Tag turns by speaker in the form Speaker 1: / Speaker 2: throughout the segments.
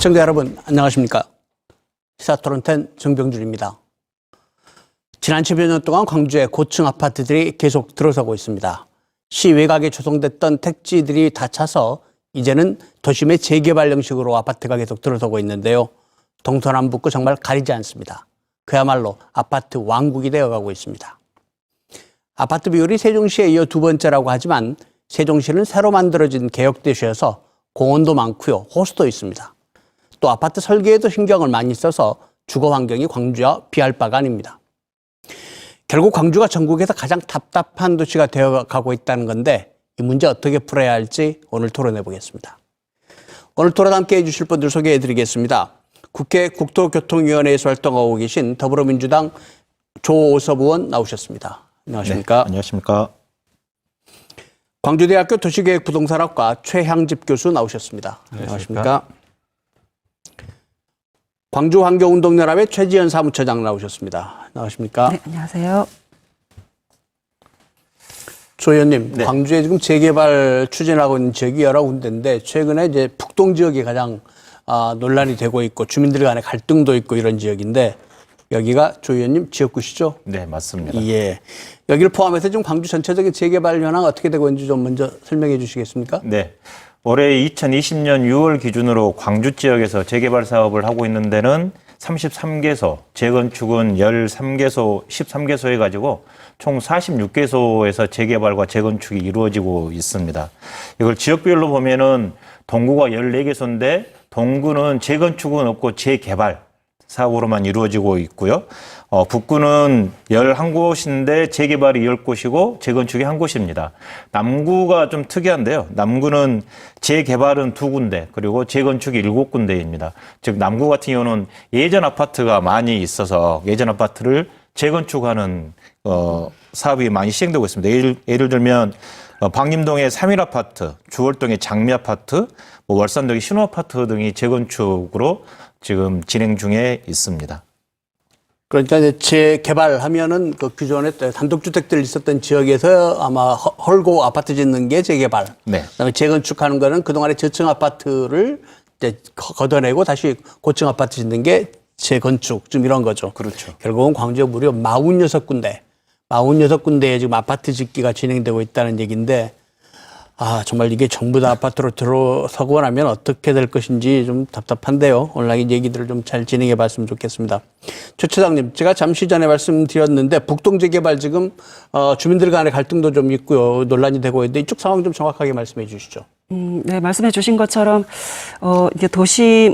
Speaker 1: 시청자 여러분 안녕하십니까. 시사토론텐 정병준입니다. 지난 10여 년 동안 광주의 고층 아파트들이 계속 들어서고 있습니다. 시 외곽에 조성됐던 택지들이 다 차서 이제는 도심의 재개발 형식으로 아파트가 계속 들어서고 있는데요. 동서남북구 정말 가리지 않습니다. 그야말로 아파트 왕국이 되어가고 있습니다. 아파트 비율이 세종시에 이어 두 번째라고 하지만 세종시는 새로 만들어진 개혁도시여서 공원도 많고요. 호수도 있습니다. 또 아파트 설계에도 신경을 많이 써서 주거 환경이 광주와 비할 바가 아닙니다. 결국 광주가 전국에서 가장 답답한 도시가 되어가고 있다는 건데 이 문제 어떻게 풀어야 할지 오늘 토론해 보겠습니다. 오늘 토론 함께 해주실 분들 소개해 드리겠습니다. 국회 국토교통위원회에서 활동하고 계신 더불어민주당 조오섭 의원 나오셨습니다. 안녕하십니까?
Speaker 2: 네, 안녕하십니까?
Speaker 1: 광주대학교 도시계획부동산학과 최향집 교수 나오셨습니다. 안녕하십니까? 광주환경운동연합의 최지연 사무처장 나오셨습니다. 안녕하십니까?
Speaker 3: 네, 안녕하세요.
Speaker 1: 조 의원님,
Speaker 2: 네.
Speaker 1: 광주에 지금 재개발 추진하고 있는 지역이 여러 군데인데 최근에 이제 북동 지역이 가장 논란이 되고 있고 주민들 간의 갈등도 있고 이런 지역인데 여기가 조 의원님 지역구시죠?
Speaker 2: 네, 맞습니다.
Speaker 1: 예. 여기를 포함해서 지금 광주 전체적인 재개발 현황 어떻게 되고 있는지 좀 먼저 설명해 주시겠습니까?
Speaker 2: 네. 올해 2020년 6월 기준으로 광주 지역에서 재개발 사업을 하고 있는 데는 33개소, 재건축은 13개소, 13개소 해가지고 총 46개소에서 재개발과 재건축이 이루어지고 있습니다. 이걸 지역별로 보면은 동구가 14개소인데 동구는 재건축은 없고 재개발 사업으로만 이루어지고 있고요. 북구는 11곳인데 재개발이 10곳이고 재건축이 1곳입니다. 남구가 좀 특이한데요. 남구는 재개발은 2군데 그리고 재건축이 7군데입니다. 즉 남구 같은 경우는 예전 아파트가 많이 있어서 예전 아파트를 재건축하는 사업이 많이 시행되고 있습니다. 예를 들면 방림동의 3.1아파트, 주월동의 장미아파트, 월산동의 신호아파트 등이 재건축으로 지금 진행 중에 있습니다.
Speaker 1: 그러니까 이제 재개발하면은 그 기존에 단독주택들 있었던 지역에서 아마 헐고 아파트 짓는 게 재개발.
Speaker 2: 네.
Speaker 1: 그다음에 재건축하는 거는 그동안의 저층 아파트를 이제 걷어내고 다시 고층 아파트 짓는 게 재건축 좀 이런 거죠.
Speaker 2: 그렇죠.
Speaker 1: 결국은 광주에 무려 46군데에 지금 아파트 짓기가 진행되고 있다는 얘기인데 정말 이게 전부 다 아파트로 들어서고 나면 어떻게 될 것인지 좀 답답한데요. 오늘 이 얘기들을 좀 잘 진행해 봤으면 좋겠습니다. 최 처장님, 제가 잠시 전에 말씀드렸는데 북동 재개발 지금 주민들 간의 갈등도 좀 있고요. 논란이 되고 있는데 이쪽 상황 좀 정확하게 말씀해 주시죠.
Speaker 3: 네, 말씀해 주신 것처럼 이제 도시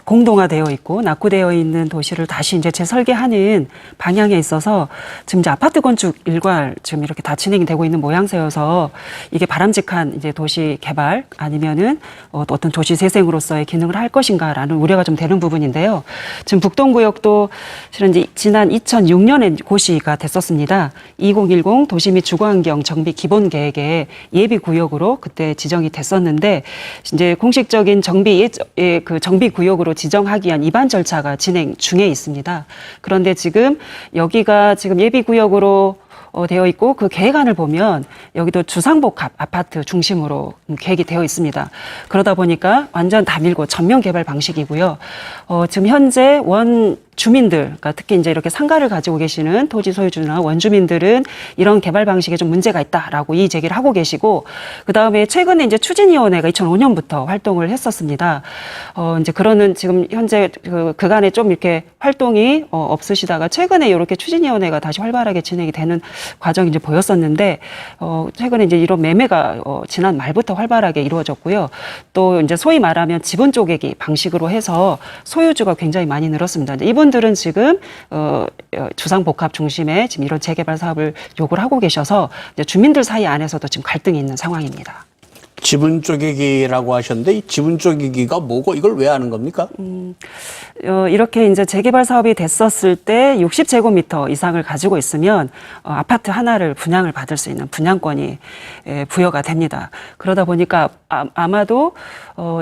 Speaker 3: 공동화되어 있고 낙후되어 있는 도시를 다시 이제 재설계하는 방향에 있어서 지금 이제 아파트 건축 일괄 지금 이렇게 다 진행이 되고 있는 모양새여서 이게 바람직한 이제 도시 개발 아니면은 어떤 도시 재생으로서의 기능을 할 것인가라는 우려가 좀 되는 부분인데요. 지금 북동구역도 실은 이제 지난 2006년에 고시가 됐었습니다. 2010 도시 및 주거환경 정비 기본 계획의 예비 구역으로 그때 지정이 됐었는데 이제 공식적인 그 정비 구역으로 지정하기 위한 입안 절차가 진행 중에 있습니다. 그런데 지금 여기가 지금 예비구역으로 되어 있고 그 계획안을 보면 여기도 주상복합 아파트 중심으로 계획이 되어 있습니다. 그러다 보니까 완전 다 밀고 전면 개발 방식이고요. 지금 현재 주민들, 그러니까 특히 이제 이렇게 상가를 가지고 계시는 토지 소유주나 원주민들은 이런 개발 방식에 좀 문제가 있다라고 이의 제기를 하고 계시고, 그 다음에 최근에 이제 추진위원회가 2005년부터 활동을 했었습니다. 이제 그러는 지금 현재 그간에 좀 이렇게 활동이 없으시다가 최근에 이렇게 추진위원회가 다시 활발하게 진행이 되는 과정이 이제 보였었는데, 최근에 이제 이런 매매가 지난 말부터 활발하게 이루어졌고요. 또 이제 소위 말하면 지분 쪼개기 방식으로 해서 소유주가 굉장히 많이 늘었습니다. 이분들은 지금 주상복합 중심의 지금 이런 재개발 사업을 요구를 하고 계셔서 이제 주민들 사이 안에서도 지금 갈등이 있는 상황입니다.
Speaker 1: 지분 쪼개기라고 하셨는데 이 지분 쪼개기가 뭐고 이걸 왜 하는 겁니까?
Speaker 3: 이렇게 이제 재개발 사업이 됐었을 때 60제곱미터 이상을 가지고 있으면 아파트 하나를 분양을 받을 수 있는 분양권이 부여가 됩니다. 그러다 보니까 아마도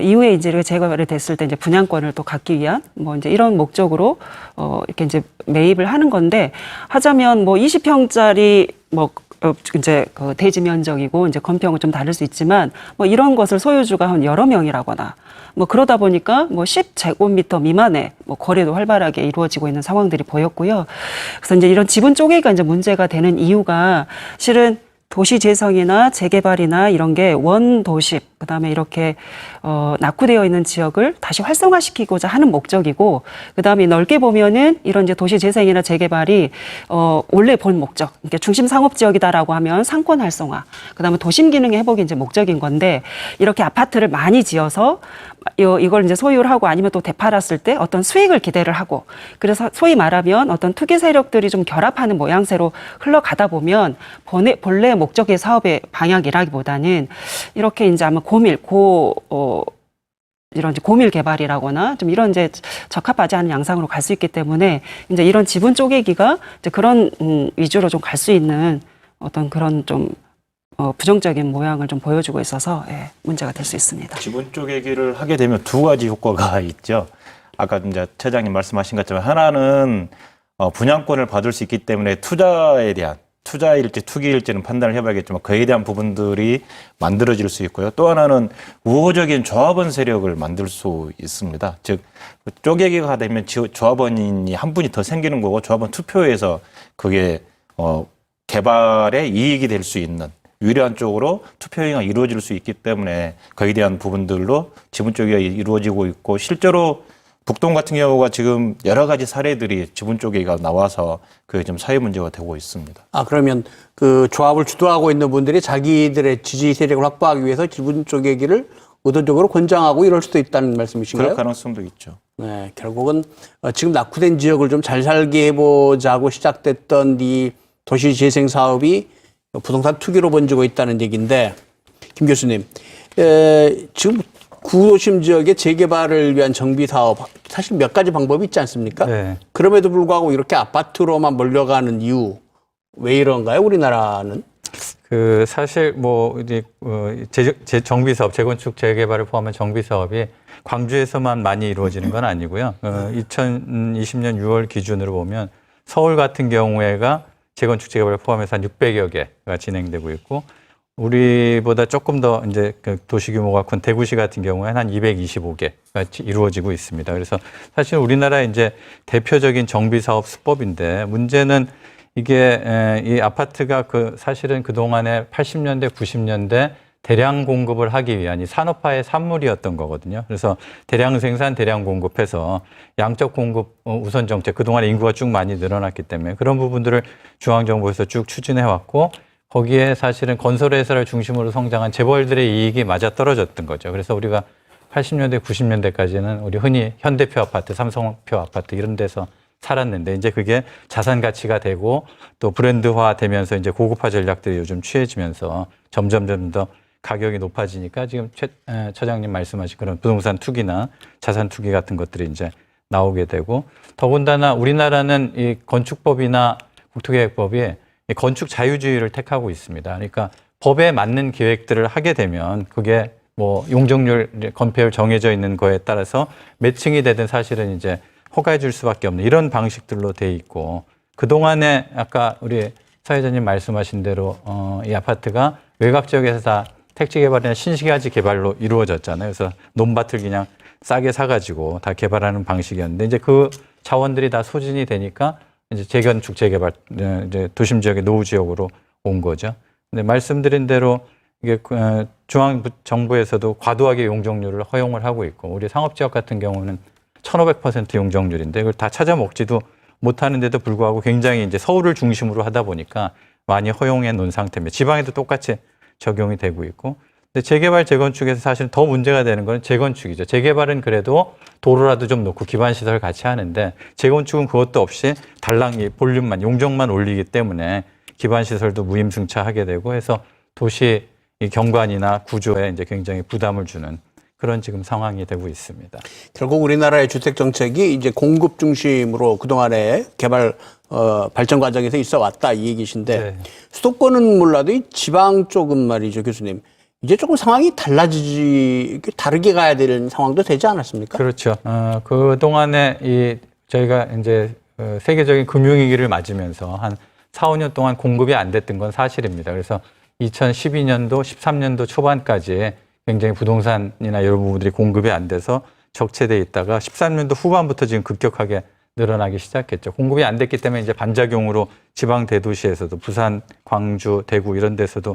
Speaker 3: 이후에 이제 재개발이 됐을 때 이제 분양권을 또 갖기 위한 뭐 이제 이런 목적으로 이렇게 이제 매입을 하는 건데, 하자면 뭐 20평짜리 뭐 이제 그 대지 면적이고 이제 건평은 좀 다를 수 있지만 뭐 이런 것을 소유주가 한 여러 명이라거나 뭐 그러다 보니까 뭐 10제곱미터 미만의 뭐 거래도 활발하게 이루어지고 있는 상황들이 보였고요. 그래서 이제 이런 지분 쪼개기가 이제 문제가 되는 이유가 실은 도시 재생이나 재개발이나 이런 게 원도심, 그다음에 이렇게 낙후되어 있는 지역을 다시 활성화시키고자 하는 목적이고, 그다음에 넓게 보면은 이런 이제 도시 재생이나 재개발이 원래 본 목적, 그러니까 중심 상업 지역이다라고 하면 상권 활성화, 그다음에 도심 기능 회복이 이제 목적인 건데, 이렇게 아파트를 많이 지어서 이걸 이제 소유를 하고 아니면 또 되팔았을 때 어떤 수익을 기대를 하고, 그래서 소위 말하면 어떤 투기 세력들이 좀 결합하는 모양새로 흘러가다 보면 본래 목적의 사업의 방향이라기보다는 이렇게 이제 아마 이런 이제 고밀 개발이라거나 좀 이런 이제 적합하지 않은 양상으로 갈 수 있기 때문에 이제 이런 지분 쪼개기가 이제 그런 위주로 좀 갈 수 있는 어떤 그런 좀 부정적인 모양을 좀 보여주고 있어서 문제가 될 수 있습니다.
Speaker 2: 지분 쪼개기를 하게 되면 두 가지 효과가 있죠. 아까 이제 처장님 말씀하신 것처럼 하나는 분양권을 받을 수 있기 때문에 투자에 대한 투자일지 투기일지는 판단을 해봐야겠지만 그에 대한 부분들이 만들어질 수 있고요. 또 하나는 우호적인 조합원 세력을 만들 수 있습니다. 즉 쪼개기가 되면 조합원이 한 분이 더 생기는 거고 조합원 투표에서 그게 개발에 이익이 될 수 있는 유리한 쪽으로 투표 행위가 이루어질 수 있기 때문에 거기에 대한 부분들로 지분 쪼개기가 이루어지고 있고 실제로 북동 같은 경우가 지금 여러 가지 사례들이 지분 쪼개기가 나와서 그게 좀 사회 문제가 되고 있습니다.
Speaker 1: 그러면 그 조합을 주도하고 있는 분들이 자기들의 지지 세력을 확보하기 위해서 지분 쪼개기를 의도적으로 권장하고 이럴 수도 있다는 말씀이신가요?
Speaker 2: 그럴 가능성도 있죠.
Speaker 1: 네, 결국은 지금 낙후된 지역을 좀 잘 살게 해보자고 시작됐던 이 도시 재생 사업이 부동산 투기로 번지고 있다는 얘기인데, 김 교수님, 지금 구도심 지역의 재개발을 위한 정비 사업 사실 몇 가지 방법이 있지 않습니까?
Speaker 4: 네.
Speaker 1: 그럼에도 불구하고 이렇게 아파트로만 몰려가는 이유 왜 이런가요? 우리나라는?
Speaker 4: 사실 뭐 이제 정비 사업, 재건축 재개발을 포함한 정비 사업이 광주에서만 많이 이루어지는 건 아니고요. 2020년 6월 기준으로 보면 서울 같은 경우에가 재건축 재개발을 포함해서 한 600여 개가 진행되고 있고, 우리보다 조금 더 이제 그 도시 규모가 큰 대구시 같은 경우에는 한 225개가 이루어지고 있습니다. 그래서 사실 우리나라 이제 대표적인 정비 사업 수법인데, 문제는 이게 이 아파트가 사실은 그동안에 80년대, 90년대 대량 공급을 하기 위한 이 산업화의 산물이었던 거거든요. 그래서 대량 생산, 대량 공급해서 양적 공급 우선 정책, 그동안에 인구가 쭉 많이 늘어났기 때문에 그런 부분들을 중앙정부에서 쭉 추진해 왔고, 거기에 사실은 건설회사를 중심으로 성장한 재벌들의 이익이 맞아떨어졌던 거죠. 그래서 우리가 80년대, 90년대까지는 우리 흔히 현대표 아파트, 삼성표 아파트 이런 데서 살았는데, 이제 그게 자산 가치가 되고 또 브랜드화 되면서 이제 고급화 전략들이 요즘 취해지면서 점점 더 가격이 높아지니까 지금 처장님 말씀하신 그런 부동산 투기나 자산 투기 같은 것들이 이제 나오게 되고, 더군다나 우리나라는 이 건축법이나 국토계획법이 이 건축 자유주의를 택하고 있습니다. 그러니까 법에 맞는 계획들을 하게 되면 그게 뭐 용적률, 건폐율 정해져 있는 거에 따라서 몇 층이 되든 사실은 이제 허가해 줄 수밖에 없는 이런 방식들로 돼 있고, 그동안에 아까 우리 사회자님 말씀하신 대로 이 아파트가 외곽 지역에서 다 택지 개발이나 신시가지 개발로 이루어졌잖아요. 그래서 논밭을 그냥 싸게 사가지고 다 개발하는 방식이었는데, 이제 그 자원들이 다 소진이 되니까 이제 재건축 재개발, 이제 도심 지역의 노후 지역으로 온 거죠. 근데 말씀드린 대로 이게 중앙 정부에서도 과도하게 용적률을 허용을 하고 있고, 우리 상업 지역 같은 경우는 1,500% 용적률인데 이걸 다 찾아 먹지도 못하는데도 불구하고 굉장히 이제 서울을 중심으로 하다 보니까 많이 허용해 놓은 상태입니다. 지방에도 똑같이 적용이 되고 있고, 근데 재개발 재건축에서 사실 더 문제가 되는 건 재건축이죠. 재개발은 그래도 도로라도 좀 놓고 기반 시설 같이 하는데, 재건축은 그것도 없이 달랑 이 볼륨만 용적만 올리기 때문에 기반 시설도 무임승차하게 되고 해서 도시 이 경관이나 구조에 이제 굉장히 부담을 주는 그런 지금 상황이 되고 있습니다.
Speaker 1: 결국 우리나라의 주택 정책이 이제 공급 중심으로 그동안에 개발 발전 과정에서 있어 왔다 이 얘기신데,
Speaker 4: 네.
Speaker 1: 수도권은 몰라도 이 지방 쪽은 말이죠, 교수님. 이제 조금 상황이 다르게 가야 되는 상황도 되지 않았습니까?
Speaker 4: 그렇죠. 그동안에 저희가 이제 세계적인 금융위기를 맞으면서 한 4, 5년 동안 공급이 안 됐던 건 사실입니다. 그래서 2012년도, 13년도 초반까지 굉장히 부동산이나 이런 부분들이 공급이 안 돼서 적체돼 있다가 13년도 후반부터 지금 급격하게 늘어나기 시작했죠. 공급이 안 됐기 때문에 이제 반작용으로 지방 대도시에서도 부산, 광주, 대구 이런 데서도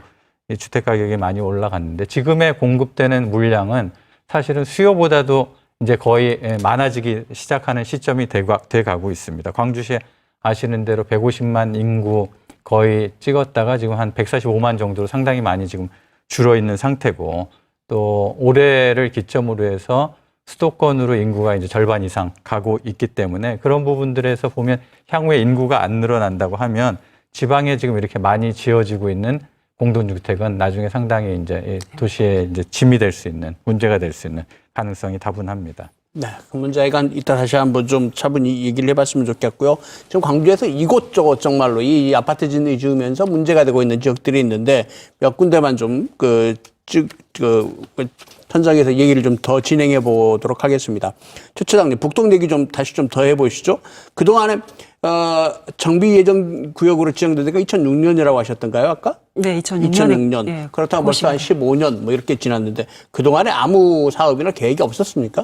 Speaker 4: 이 주택 가격이 많이 올라갔는데 지금의 공급되는 물량은 사실은 수요보다도 이제 거의 많아지기 시작하는 시점이 돼 가고 있습니다. 광주시에 아시는 대로 150만 인구 거의 찍었다가 지금 한 145만 정도로 상당히 많이 지금 줄어 있는 상태고 또 올해를 기점으로 해서 수도권으로 인구가 이제 절반 이상 가고 있기 때문에 그런 부분들에서 보면 향후에 인구가 안 늘어난다고 하면 지방에 지금 이렇게 많이 지어지고 있는 공동주택은 나중에 상당히 이제 도시에 이제 짐이 될 수 있는 문제가 될 수 있는 가능성이 다분합니다.
Speaker 1: 네, 그 문제가 이따 다시 한번 좀 차분히 얘기를 해봤으면 좋겠고요. 지금 광주에서 이곳저곳 정말로 이 아파트 짓는 지으면서 문제가 되고 있는 지역들이 있는데 몇 군데만 좀 현장에서 얘기를 좀 더 진행해 보도록 하겠습니다. 최 차장님, 북동 얘기 좀 다시 좀 더 해보시죠. 그동안에 정비 예정 구역으로 지정된 데가 2006년이라고 하셨던가요, 아까?
Speaker 3: 네,
Speaker 1: 2006년.
Speaker 3: 예,
Speaker 1: 그렇다고 벌써 한 15년 뭐 이렇게 지났는데 그동안에 아무 사업이나 계획이 없었습니까?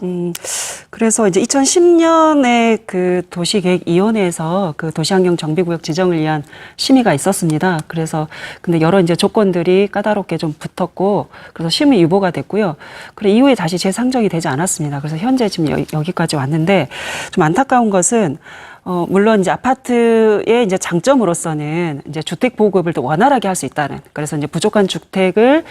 Speaker 3: 그래서 이제 2010년에 그 도시계획위원회에서 그 도시환경 정비구역 지정을 위한 심의가 있었습니다. 그래서 근데 여러 이제 조건들이 까다롭게 좀 붙었고 그래서 심의 유보가 됐고요. 그래 이후에 다시 재상정이 되지 않았습니다. 그래서 현재 지금 여기까지 왔는데 좀 안타까운 것은 물론 이제 아파트의 이제 장점으로서는 이제 주택 보급을 더 원활하게 할 수 있다는. 그래서 이제 부족한 주택을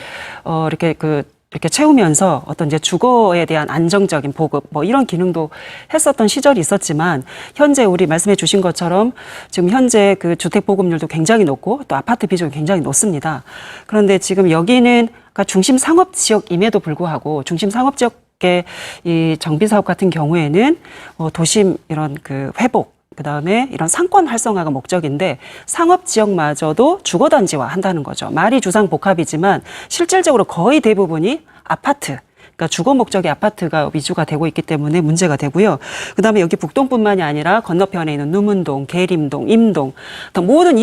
Speaker 3: 이렇게 채우면서 어떤 이제 주거에 대한 안정적인 보급 뭐 이런 기능도 했었던 시절이 있었지만 현재 우리 말씀해 주신 것처럼 지금 현재 그 주택 보급률도 굉장히 높고 또 아파트 비중이 굉장히 높습니다. 그런데 지금 여기는 그러니까 중심 상업 지역임에도 불구하고 중심 상업 지역의 이 정비 사업 같은 경우에는 도심 이런 그 회복 그다음에 이런 상권 활성화가 목적인데 상업 지역마저도 주거 단지화 한다는 거죠. 말이 주상복합이지만 실질적으로 거의 대부분이 아파트 그러니까 주거 목적의 아파트가 위주가 되고 있기 때문에 문제가 되고요. 그다음에 여기 북동뿐만이 아니라 건너편에 있는 누문동, 계림동, 임동 모든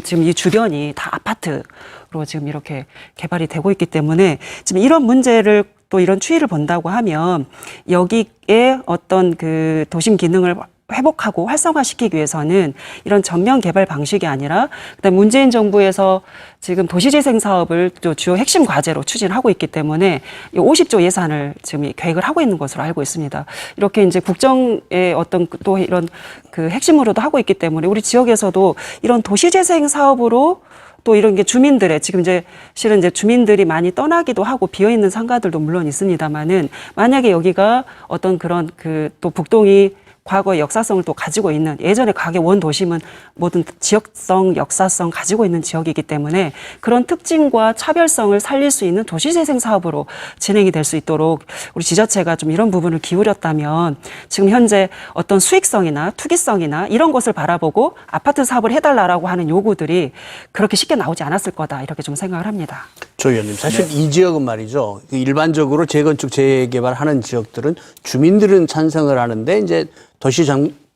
Speaker 3: 지금 이 주변이 다 아파트로 지금 이렇게 개발이 되고 있기 때문에 지금 이런 문제를 또 이런 추이를 본다고 하면 여기에 어떤 그 도심 기능을 회복하고 활성화시키기 위해서는 이런 전면 개발 방식이 아니라 그다음 문재인 정부에서 지금 도시재생 사업을 또 주요 핵심 과제로 추진하고 있기 때문에 50조 예산을 지금 계획을 하고 있는 것으로 알고 있습니다. 이렇게 이제 국정의 어떤 또 이런 그 핵심으로도 하고 있기 때문에 우리 지역에서도 이런 도시재생 사업으로 또 이런 게 주민들의 지금 이제 실은 이제 주민들이 많이 떠나기도 하고 비어 있는 상가들도 물론 있습니다만은 만약에 여기가 어떤 그런 그 또 북동이 과거의 역사성을 또 가지고 있는 예전에 가게 원도심은 모든 지역성, 역사성 가지고 있는 지역이기 때문에 그런 특징과 차별성을 살릴 수 있는 도시재생 사업으로 진행이 될 수 있도록 우리 지자체가 좀 이런 부분을 기울였다면 지금 현재 어떤 수익성이나 투기성이나 이런 것을 바라보고 아파트 사업을 해달라라고 하는 요구들이 그렇게 쉽게 나오지 않았을 거다 이렇게 좀 생각을 합니다.
Speaker 1: 조 의원님, 사실 이 지역은 말이죠. 일반적으로 재건축, 재개발하는 지역들은 주민들은 찬성을 하는데 이제 도시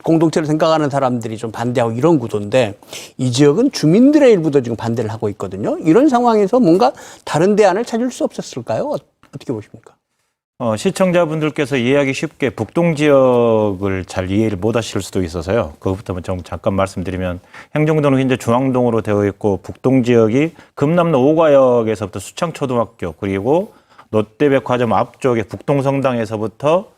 Speaker 1: 공동체를 생각하는 사람들이 좀 반대하고 이런 구도인데 이 지역은 주민들의 일부도 지금 반대를 하고 있거든요. 이런 상황에서 뭔가 다른 대안을 찾을 수 없었을까요? 어떻게 보십니까?
Speaker 2: 시청자분들께서 이해하기 쉽게 북동 지역을 잘 이해를 못 하실 수도 있어서요. 그것부터 좀 잠깐 말씀드리면 행정도는 현재 중앙동으로 되어 있고 북동 지역이 금남로 5가역에서부터 수창초등학교 그리고 롯데백화점 앞쪽에 북동성당에서부터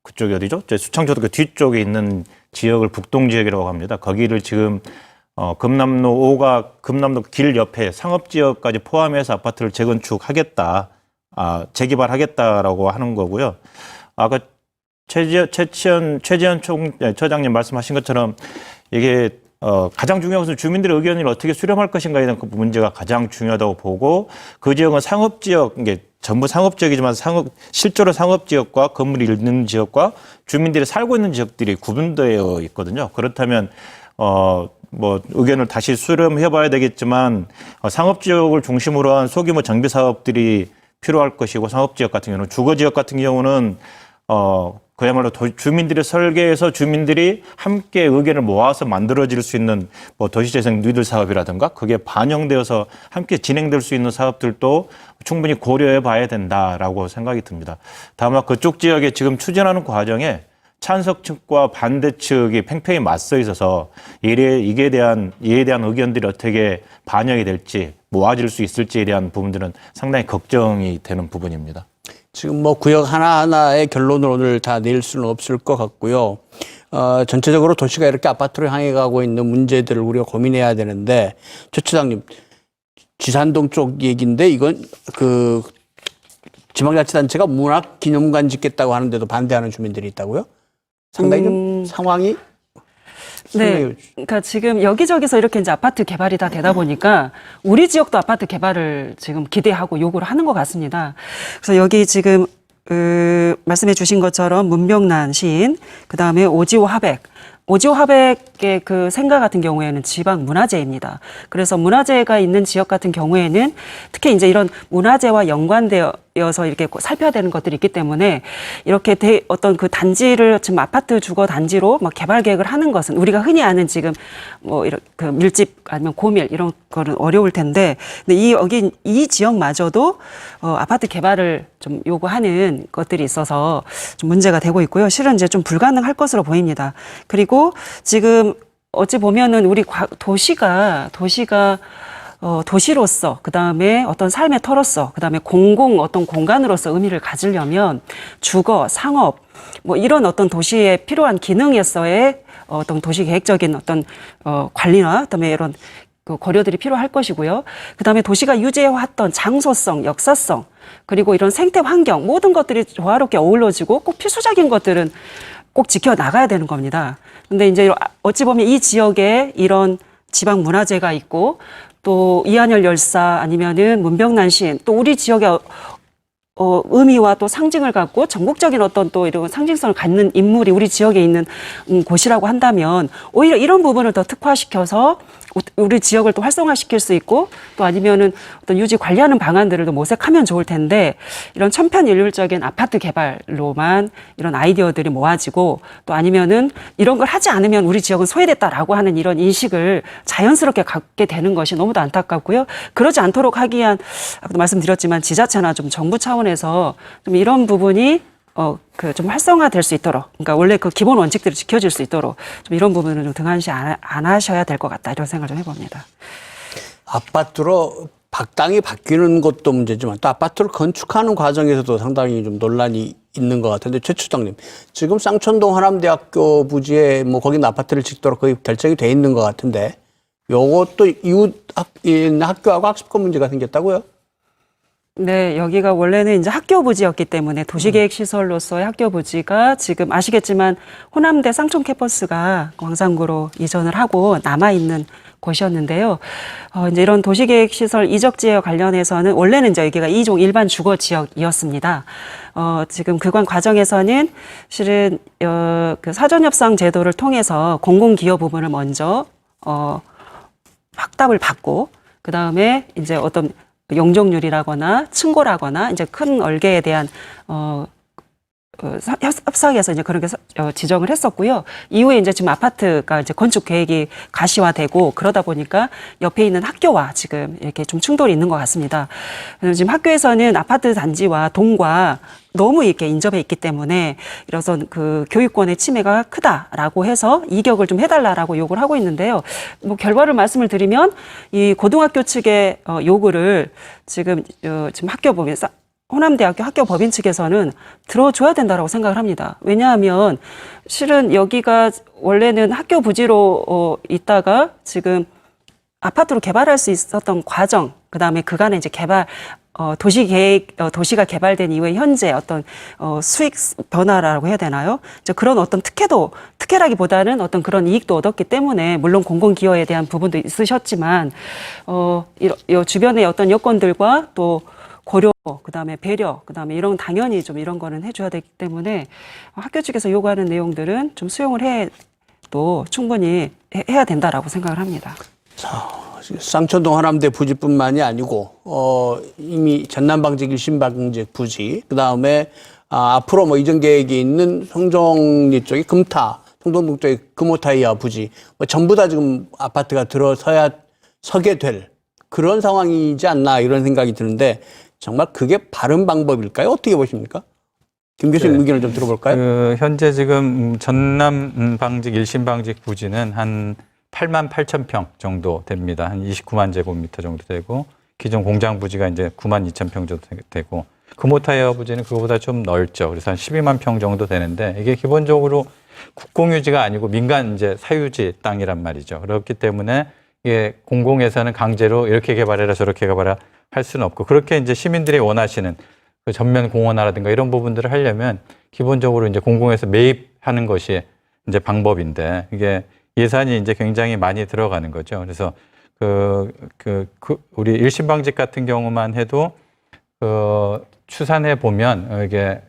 Speaker 2: 그쪽이 어디죠? 수창초등학교 뒤쪽에 있는 지역을 북동 지역이라고 합니다. 거기를 지금 금남로 길 옆에 상업지역까지 포함해서 아파트를 재건축하겠다. 재개발하겠다라고 하는 거고요. 아까 최지현 처장님 말씀하신 것처럼 이게 가장 중요한 것은 주민들의 의견을 어떻게 수렴할 것인가에 대한 그 문제가 가장 중요하다고 보고 그 지역은 상업지역, 이게 전부 상업지역이지만 실제로 상업지역과 건물이 있는 지역과 주민들이 살고 있는 지역들이 구분되어 있거든요. 그렇다면 뭐 의견을 다시 수렴해 봐야 되겠지만 상업지역을 중심으로 한 소규모 정비 사업들이 필요할 것이고 상업지역 같은 경우는 주거지역 같은 경우는 그야말로 주민들의 설계에서 주민들이 함께 의견을 모아서 만들어질 수 있는 뭐 도시재생 뉴딜 사업이라든가 그게 반영되어서 함께 진행될 수 있는 사업들도 충분히 고려해 봐야 된다라고 생각이 듭니다. 다만 그쪽 지역에 지금 추진하는 과정에 찬성 측과 반대 측이 팽팽히 맞서 있어서 이에 대한 의견들이 어떻게 반영이 될지 모아질 수 있을지에 대한 부분들은 상당히 걱정이 되는 부분입니다.
Speaker 1: 지금 뭐 구역 하나하나의 결론을 오늘 다 낼 수는 없을 것 같고요. 전체적으로 도시가 이렇게 아파트로 향해 가고 있는 문제들을 우리가 고민해야 되는데, 최 처장님, 지산동 쪽 얘기인데 이건 그 지방자치단체가 문화기념관 짓겠다고 하는데도 반대하는 주민들이 있다고요? 상당히 좀 상황이
Speaker 3: 네. 그러니까 지금 여기저기서 이렇게 이제 아파트 개발이 다 되다 보니까 우리 지역도 아파트 개발을 지금 기대하고 요구를 하는 것 같습니다. 그래서 여기 지금 말씀해 주신 것처럼 문명란 시인, 그 다음에 오지호 화백의 그 생가 같은 경우에는 지방 문화재입니다. 그래서 문화재가 있는 지역 같은 경우에는 특히 이제 이런 문화재와 연관되어서 이렇게 살펴야 되는 것들이 있기 때문에 이렇게 어떤 그 단지를 지금 아파트 주거 단지로 막 개발 계획을 하는 것은 우리가 흔히 아는 지금 뭐 이런 그 밀집 아니면 고밀 이런 거는 어려울 텐데, 근데 여기 이 지역마저도 아파트 개발을 좀 요구하는 것들이 있어서 좀 문제가 되고 있고요. 실은 이제 좀 불가능할 것으로 보입니다. 그리고 지금 어찌 보면은 우리 도시가 도시로서, 그 다음에 어떤 삶의 터로서, 그 다음에 어떤 공간으로서 의미를 가지려면 주거, 상업, 뭐 이런 어떤 도시에 필요한 기능에서의 어떤 도시 계획적인 어떤 관리나 그다음에 이런 그 고려들이 필요할 것이고요. 그 다음에 도시가 유지해왔던 장소성, 역사성, 그리고 이런 생태 환경 모든 것들이 조화롭게 어우러지고 꼭 필수적인 것들은 꼭 지켜 나가야 되는 겁니다. 근데 이제 어찌 보면 이 지역에 이런 지방 문화재가 있고 또 이한열 열사 아니면은 문병란 시인, 또 우리 지역의 의미와 또 상징을 갖고 전국적인 어떤 또 이런 상징성을 갖는 인물이 우리 지역에 있는 곳이라고 한다면 오히려 이런 부분을 더 특화시켜서 우리 지역을 또 활성화시킬 수 있고 또 아니면은 어떤 유지 관리하는 방안들을 또 모색하면 좋을 텐데, 이런 천편일률적인 아파트 개발로만 이런 아이디어들이 모아지고 또 아니면은 이런 걸 하지 않으면 우리 지역은 소외됐다라고 하는 이런 인식을 자연스럽게 갖게 되는 것이 너무도 안타깝고요. 그러지 않도록 하기 위한, 아까도 말씀드렸지만 지자체나 좀 정부 차원에서 좀 이런 부분이 좀 활성화될 수 있도록, 그러니까 원래 그 기본 원칙들이 지켜질 수 있도록 좀 이런 부분을 좀 등한시 안 하셔야 될 것 같다, 이런 생각을 좀 해봅니다.
Speaker 1: 아파트로 땅이 바뀌는 것도 문제지만 또 아파트를 건축하는 과정에서도 상당히 좀 논란이 있는 것 같은데, 최 처장님, 지금 쌍천동 하남대학교 부지에 뭐 거기는 아파트를 짓도록 거의 결정이 돼 있는 것 같은데, 요것도 이웃 학교하고 학습권 문제가 생겼다고요?
Speaker 3: 네, 여기가 원래는 이제 학교 부지였기 때문에 도시계획 시설로서의 학교 부지가 지금 아시겠지만 호남대 쌍촌 캠퍼스가 광산구로 이전을 하고 남아있는 곳이었는데요. 이제 이런 도시계획 시설 이적지에 관련해서는 원래는 이제 여기가 2종 일반 주거 지역이었습니다. 지금 그간 과정에서는 실은 그 사전협상 제도를 통해서 공공기여 부분을 먼저 확답을 받고, 그 다음에 이제 어떤 용적률이라거나 층고라거나 이제 큰 얼개에 대한 협상에서 이제 그런 게 지정을 했었고요. 이후에 이제 지금 아파트가 이제 건축 계획이 가시화되고 그러다 보니까 옆에 있는 학교와 지금 이렇게 좀 충돌이 있는 것 같습니다. 지금 학교에서는 아파트 단지와 동과 너무 이렇게 인접해 있기 때문에 이래서 그 교육권의 침해가 크다라고 해서 이격을 좀 해달라라고 요구를 하고 있는데요. 뭐 결과를 말씀을 드리면 이 고등학교 측의 요구를 지금 학교법인 호남대학교 학교법인 측에서는 들어줘야 된다라고 생각을 합니다. 왜냐하면 실은 여기가 원래는 학교 부지로 있다가 지금 아파트로 개발할 수 있었던 과정, 그 다음에 그간에 이제 도시가 개발된 이후에 현재 어떤 수익 변화라고 해야 되나요? 이제 그런 어떤 특혜라기보다는 어떤 그런 이익도 얻었기 때문에, 물론 공공기여에 대한 부분도 있으셨지만 이 주변의 어떤 여건들과 또 고려, 그다음에 배려, 그다음에 이런 당연히 좀 이런 거는 해줘야 되기 때문에 학교 측에서 요구하는 내용들은 좀 수용을 해도 충분히 해야 된다라고 생각을 합니다.
Speaker 1: 쌍천동 하남대 부지뿐만이 아니고 이미 전남방직 1신방직 부지, 그다음에 앞으로 뭐 이전 계획이 있는 송정리 쪽의 금타, 송동동 쪽의 금호타이어 부지 뭐 전부 다 지금 아파트가 서게 될 그런 상황이지 않나 이런 생각이 드는데 정말 그게 바른 방법일까요? 어떻게 보십니까? 김 교수님 의견을 좀 들어볼까요?
Speaker 4: 현재 지금 전남 방직 1심 방직 부지는 한 8만 8천 평 정도 됩니다. 한 29만 제곱미터 정도 되고 기존 공장 부지가 이제 9만 2천 평 정도 되고 금호타이어 부지는 그거보다 좀 넓죠. 그래서 한 12만 평 정도 되는데 이게 기본적으로 국공유지가 아니고 민간 이제 사유지 땅이란 말이죠. 그렇기 때문에 이게 공공에서는 강제로 이렇게 개발해라 저렇게 개발해라 할 수는 없고 그렇게 이제 시민들이 원하시는 그 전면 공원화라든가 이런 부분들을 하려면 기본적으로 이제 공공에서 매입하는 것이 이제 방법인데 이게 예산이 이제 굉장히 많이 들어가는 거죠. 그래서 우리 일심 방직 같은 경우만 해도 추산해 보면 이게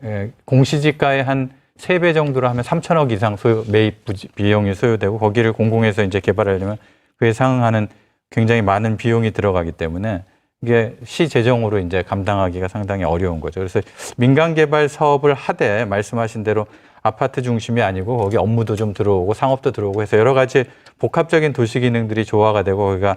Speaker 4: 공시지가의 한 3배 정도로 하면 3천억 이상 매입 비용이 소요되고 거기를 공공에서 이제 개발하려면 그에 상응하는 굉장히 많은 비용이 들어가기 때문에 이게 시 재정으로 이제 감당하기가 상당히 어려운 거죠. 그래서 민간 개발 사업을 하되 말씀하신 대로 아파트 중심이 아니고 거기 업무도 좀 들어오고 상업도 들어오고 해서 여러 가지 복합적인 도시 기능들이 조화가 되고 거기가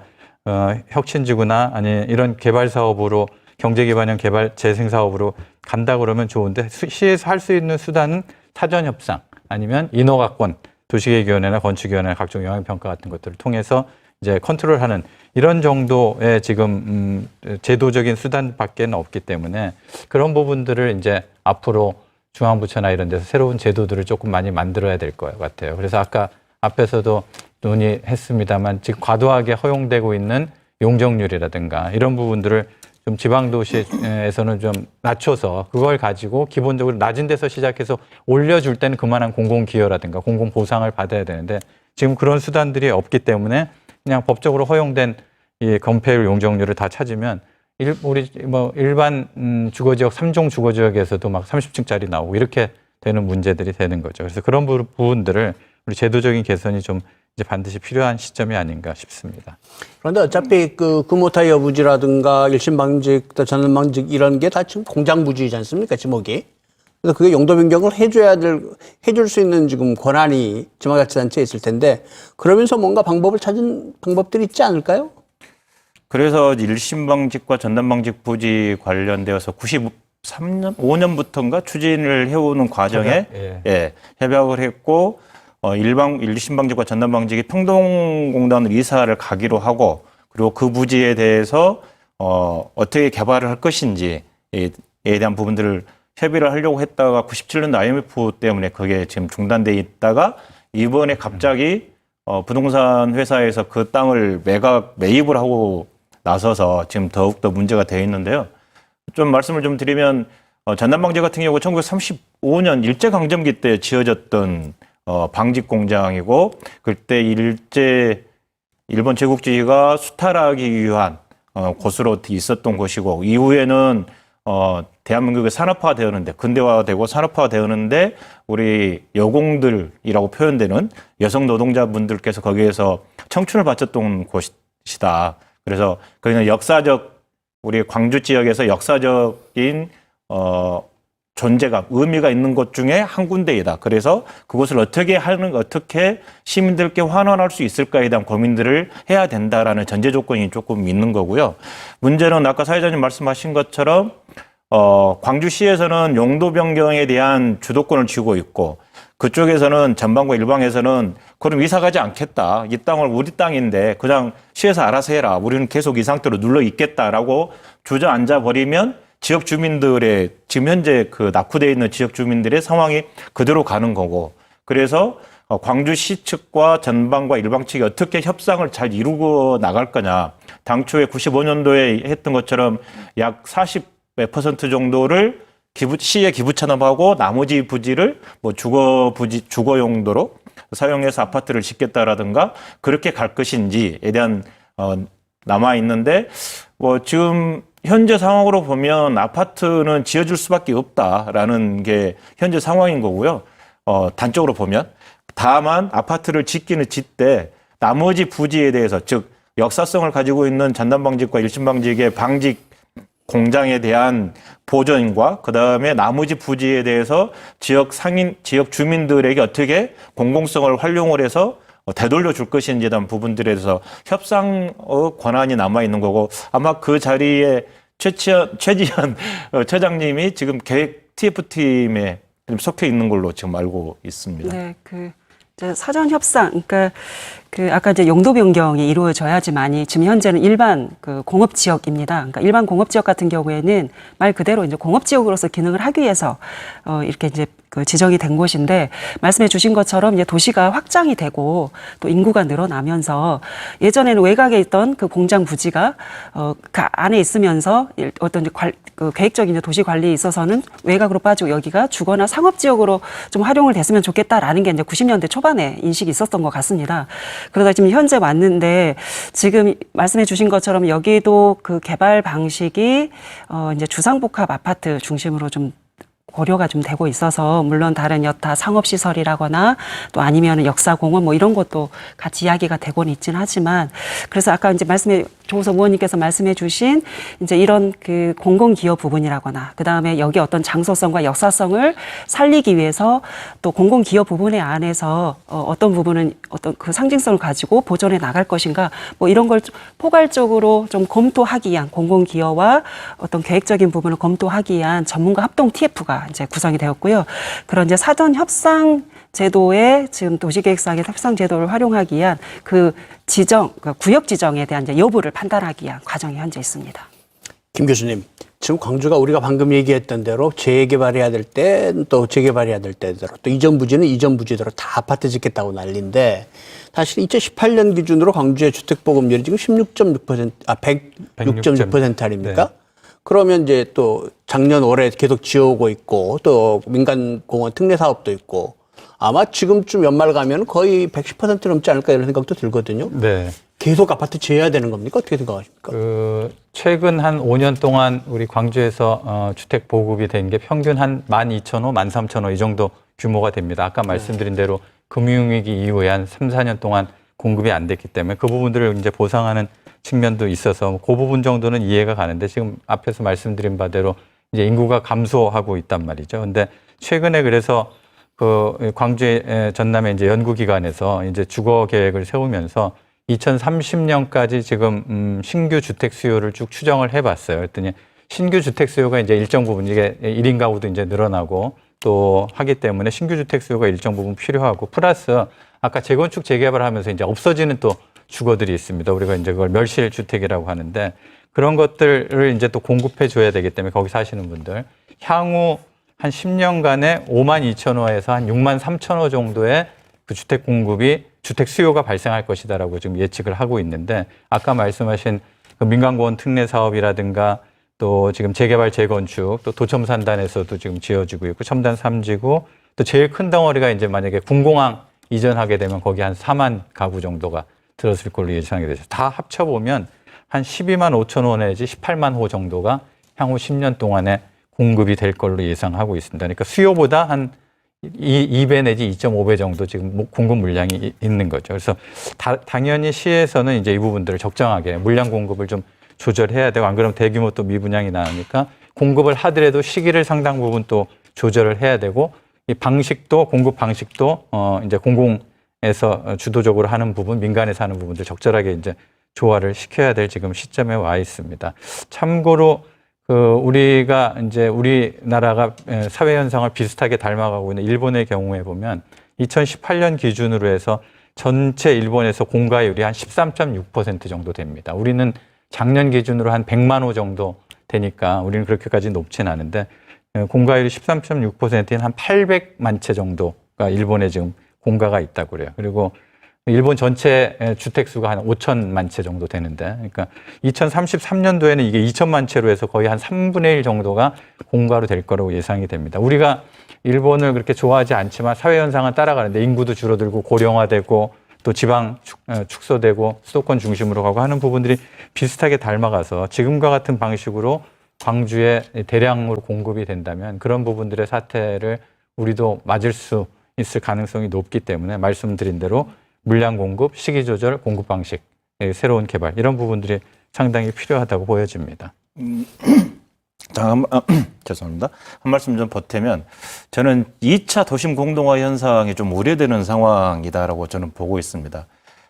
Speaker 4: 혁신지구나 아니 이런 개발 사업으로 경제 기반형 개발 재생 사업으로 간다 그러면 좋은데 시에서 할 수 있는 수단은 사전 협상 아니면 인허가권 도시계획위원회나 건축위원회 각종 영향평가 같은 것들을 통해서 이제 컨트롤하는 이런 정도의 지금 제도적인 수단밖에는 없기 때문에 그런 부분들을 이제 앞으로 중앙부처나 이런 데서 새로운 제도들을 조금 많이 만들어야 될 것 같아요. 그래서 아까 앞에서도 논의했습니다만 지금 과도하게 허용되고 있는 용적률이라든가 이런 부분들을 좀 지방도시에서는 좀 낮춰서 그걸 가지고 기본적으로 낮은 데서 시작해서 올려줄 때는 그만한 공공기여라든가 공공보상을 받아야 되는데 지금 그런 수단들이 없기 때문에 그냥 법적으로 허용된 이 건폐율 용적률을 다 찾으면 우리 뭐 일반 주거지역 3종 주거지역에서도 막 30층짜리 나오고 이렇게 되는 문제들이 되는 거죠. 그래서 그런 부분들을 우리 제도적인 개선이 좀 이제 반드시 필요한 시점이 아닌가 싶습니다.
Speaker 1: 그런데 어차피 그 금호타이어 부지라든가 일심 방직, 또 전원 방직 이런 게 다 지금 공장 부지이지 않습니까? 지목이. 그래서 그게 용도 변경을 해줄 수 있는 지금 권한이 지방자치단체에 있을 텐데 그러면서 뭔가 방법을 찾은 방법들이 있지 않을까요?
Speaker 2: 그래서 일심 방직과 전담 방직 부지 관련되어서 93년, 5년부터인가 추진을 해오는 과정에 협약을 했고 일심 방직과 전담 방직이 평동공단으로 이사를 가기로 하고 그리고 그 부지에 대해서 어떻게 개발을 할 것인지에 대한 부분들을 협의를 하려고 했다가 97년도 IMF 때문에 그게 지금 중단돼 있다가 이번에 갑자기 부동산 회사에서 그 땅을 매입을 하고 나서서 지금 더욱더 문제가 되어 있는데요. 좀 말씀을 좀 드리면 전남방제 같은 경우 1935년 일제강점기 때 지어졌던 방직 공장이고 그때 일본 제국주의가 수탈하기 위한 곳으로 있었던 곳이고 이후에는 대한민국이 산업화되었는데 근대화되고 산업화되었는데 우리 여공들이라고 표현되는 여성 노동자분들께서 거기에서 청춘을 바쳤던 곳이다. 그래서 거기는 우리 광주 지역에서 역사적인 존재감, 의미가 있는 곳 중에 한 군데이다. 그래서 그것을 어떻게 시민들께 환원할 수 있을까에 대한 고민들을 해야 된다라는 전제 조건이 조금 있는 거고요. 문제는 아까 사회자님 말씀하신 것처럼 광주시에서는 용도 변경에 대한 주도권을 쥐고 있고 그쪽에서는 전방과 일방에서는 그럼 이사 가지 않겠다. 이 땅을 우리 땅인데 그냥 시에서 알아서 해라. 우리는 계속 이 상태로 눌러 있겠다라고 주저앉아 버리면 지역 주민들의 지금 현재 그 낙후되어 있는 지역 주민들의 상황이 그대로 가는 거고 그래서 광주시 측과 전방과 일방 측이 어떻게 협상을 잘 이루고 나갈 거냐. 당초에 95년도에 했던 것처럼 약 40% 정도를 시에 기부 찬업하고 나머지 부지를 뭐 주거 용도로 사용해서 아파트를 짓겠다라든가 그렇게 갈 것인지에 대한 남아 있는데 뭐 지금 현재 상황으로 보면 아파트는 지어줄 수밖에 없다라는 게 현재 상황인 거고요. 단적으로 보면 다만 아파트를 짓기는 짓되 나머지 부지에 대해서 즉 역사성을 가지고 있는 전담방직과 일심방직의 방직 공장에 대한 보전과 그다음에 나머지 부지에 대해서 지역 주민들에게 어떻게 공공성을 활용을 해서 되돌려 줄 것인지에 대한 부분들에 대해서 협상 권한이 남아 있는 거고 아마 그 자리에 최지현 처장님이 지금 계획 TF팀에 속해 있는 걸로 지금 알고 있습니다.
Speaker 3: 네, 이제 사전 협상, 그러니까 아까 이제 용도 변경이 이루어져야지만이 지금 현재는 일반 공업 지역입니다. 그러니까 일반 공업 지역 같은 경우에는 말 그대로 이제 공업 지역으로서 기능을 하기 위해서 이렇게 이제 지정이 된 곳인데 말씀해 주신 것처럼 이제 도시가 확장이 되고 또 인구가 늘어나면서 예전에는 외곽에 있던 그 공장 부지가 그 안에 있으면서 어떤 이제 계획적인 이제 도시 관리에 있어서는 외곽으로 빠지고 여기가 주거나 상업 지역으로 좀 활용을 됐으면 좋겠다라는 게 이제 90년대 초반에 인식이 있었던 것 같습니다. 그러다 지금 현재 왔는데 지금 말씀해 주신 것처럼 여기도 그 개발 방식이 이제 주상복합 아파트 중심으로 좀 고려가 좀 되고 있어서 물론 다른 여타 상업시설이라거나 또 아니면 역사공원 뭐 이런 것도 같이 이야기가 되고는 있긴 하지만 그래서 아까 이제 조호석 의원님께서 말씀해 주신 이제 이런 그 공공기업 부분이라거나 그 다음에 여기 어떤 장소성과 역사성을 살리기 위해서 또 공공기업 부분에 안에서 어떤 부분은 어떤 그 상징성을 가지고 보존해 나갈 것인가 뭐 이런 걸 포괄적으로 좀 검토하기 위한 공공기업과 어떤 계획적인 부분을 검토하기 위한 전문가 합동 TF가 이제 구성이 되었고요. 그런 이제 사전 협상 제도에 지금 도시계획상의 협상 제도를 활용하기 위한 그 구역 지정에 대한 이제 여부를 판단하기 위한 과정이 현재 있습니다.
Speaker 1: 김 교수님, 지금 광주가 우리가 방금 얘기했던 대로 재개발해야 될 때 또 재개발해야 될 때대로 또 이전 부지는 이전 부지대로 다 아파트 짓겠다고 난리인데 사실 2018년 기준으로 광주의 주택 보급률이 지금 106.6% 아닙니까?
Speaker 4: 네.
Speaker 1: 그러면 이제 또 작년 올해 계속 지어오고 있고 또 민간공원 특례 사업도 있고 아마 지금쯤 연말 가면 거의 110% 넘지 않을까 이런 생각도 들거든요.
Speaker 4: 네.
Speaker 1: 계속 아파트 지어야 되는 겁니까? 어떻게 생각하십니까?
Speaker 4: 최근 한 5년 동안 우리 광주에서 주택 보급이 된 게 평균 한 12,000호, 13,000호 이 정도 규모가 됩니다. 아까 말씀드린 대로 금융위기 이후에 한 3, 4년 동안 공급이 안 됐기 때문에 그 부분들을 이제 보상하는 측면도 있어서 그 부분 정도는 이해가 가는데 지금 앞에서 말씀드린 바대로 이제 인구가 감소하고 있단 말이죠. 근데 최근에 그래서 그 광주의 전남의 이제 연구기관에서 이제 주거 계획을 세우면서 2030년까지 지금 신규 주택 수요를 쭉 추정을 해봤어요. 그랬더니 신규 주택 수요가 이제 일정 부분 이게 1인 가구도 이제 늘어나고 또 하기 때문에 신규 주택 수요가 일정 부분 필요하고 플러스 아까 재건축 재개발하면서 이제 없어지는 또 주거들이 있습니다. 우리가 이제 그걸 멸실 주택이라고 하는데 그런 것들을 이제 또 공급해 줘야 되기 때문에 거기 사시는 분들 향후 한 10년간에 52,000호에서 한 63,000호 정도의 그 주택 공급이 주택 수요가 발생할 것이다라고 지금 예측을 하고 있는데 아까 말씀하신 그 민간공원 특례 사업이라든가 또 지금 재개발 재건축 또 도첨산단에서도 지금 지어지고 있고 첨단 3지구 또 제일 큰 덩어리가 이제 만약에 군공항 이전하게 되면 거기 한 4만 가구 정도가 들었을 걸로 예상이 되죠. 다 합쳐보면 한 12만 5천 호 내지 18만 호 정도가 향후 10년 동안에 공급이 될 걸로 예상하고 있습니다. 그러니까 수요보다 한 2배 내지 2.5배 정도 지금 공급 물량이 있는 거죠. 그래서 당연히 시에서는 이제 이 부분들을 적정하게 물량 공급을 좀 조절해야 되고 안 그러면 대규모 또 미분양이 나오니까 공급을 하더라도 시기를 상당 부분 또 조절을 해야 되고 이 방식도 공급 방식도 이제 공공에서 주도적으로 하는 부분, 민간에서 하는 부분들 적절하게 이제 조화를 시켜야 될 지금 시점에 와 있습니다. 참고로 우리가 이제 우리나라가 사회 현상을 비슷하게 닮아가고 있는 일본의 경우에 보면 2018년 기준으로 해서 전체 일본에서 공가율이 한 13.6% 정도 됩니다. 우리는 작년 기준으로 한 100만 호 정도 되니까 우리는 그렇게까지 높진 않은데 공가율이 13.6%인 한 800만 채 정도가 일본에 지금 공가가 있다고 그래요. 그리고 일본 전체 주택수가 한 5천만 채 정도 되는데, 그러니까 2033년도에는 이게 2천만 채로 해서 거의 한 3분의 1 정도가 공가로 될 거라고 예상이 됩니다. 우리가 일본을 그렇게 좋아하지 않지만 사회현상은 따라가는데 인구도 줄어들고 고령화되고 또 지방 축소되고 수도권 중심으로 가고 하는 부분들이 비슷하게 닮아가서 지금과 같은 방식으로 광주에 대량으로 공급이 된다면 그런 부분들의 사태를 우리도 맞을 수 있을 가능성이 높기 때문에 말씀드린 대로 물량 공급, 시기 조절, 공급 방식, 새로운 개발 이런 부분들이 상당히 필요하다고 보여집니다.
Speaker 2: 죄송합니다. 한 말씀 좀 보태면 저는 2차 도심 공동화 현상이 좀 우려되는 상황이다라고 저는 보고 있습니다.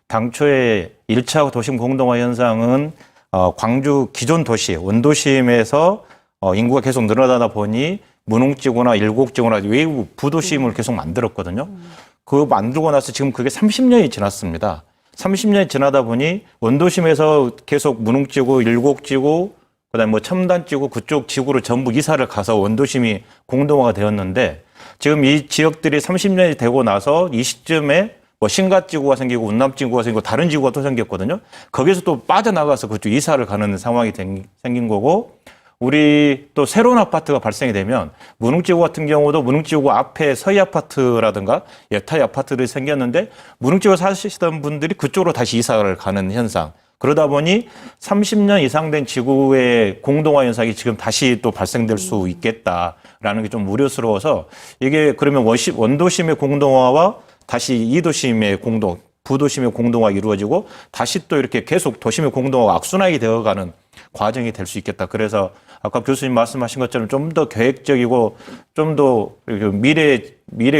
Speaker 2: 당초에 1차 도심 공동화 현상은 광주 기존 도시, 원도심에서 인구가 계속 늘어나다 보니 문흥지구나 일곡지구나 외부 부도심을 계속 만들었거든요. 그거 만들고 나서 지금 그게 30년이 지났습니다. 30년이 지나다 보니 원도심에서 계속 문흥지구, 일곡지구, 그다음에 뭐 첨단지구 그쪽 지구로 전부 이사를 가서 원도심이 공동화가 되었는데 지금 이 지역들이 30년이 되고 나서 이 시점에 뭐 신갓지구가 생기고 운남지구가 생기고 다른 지구가 또 생겼거든요. 거기서 또 빠져나가서 그쪽 이사를 가는 상황이 생긴 거고 우리 또 새로운 아파트가 발생이 되면 문흥지구 같은 경우도 문흥지구 앞에 서희 아파트라든가 예타이 아파트들이 생겼는데 문흥지구 사시던 분들이 그쪽으로 다시 이사를 가는 현상. 그러다 보니 30년 이상 된 지구의 공동화 현상이 지금 다시 또 발생될 수 있겠다라는 게 좀 우려스러워서 이게 그러면 원도심의 공동화와 다시 이도심의 부도심의 공동화가 이루어지고 다시 또 이렇게 계속 도심의 공동화가 악순환이 되어가는 과정이 될 수 있겠다. 그래서 아까 교수님 말씀하신 것처럼 좀 더 계획적이고 좀 더 미래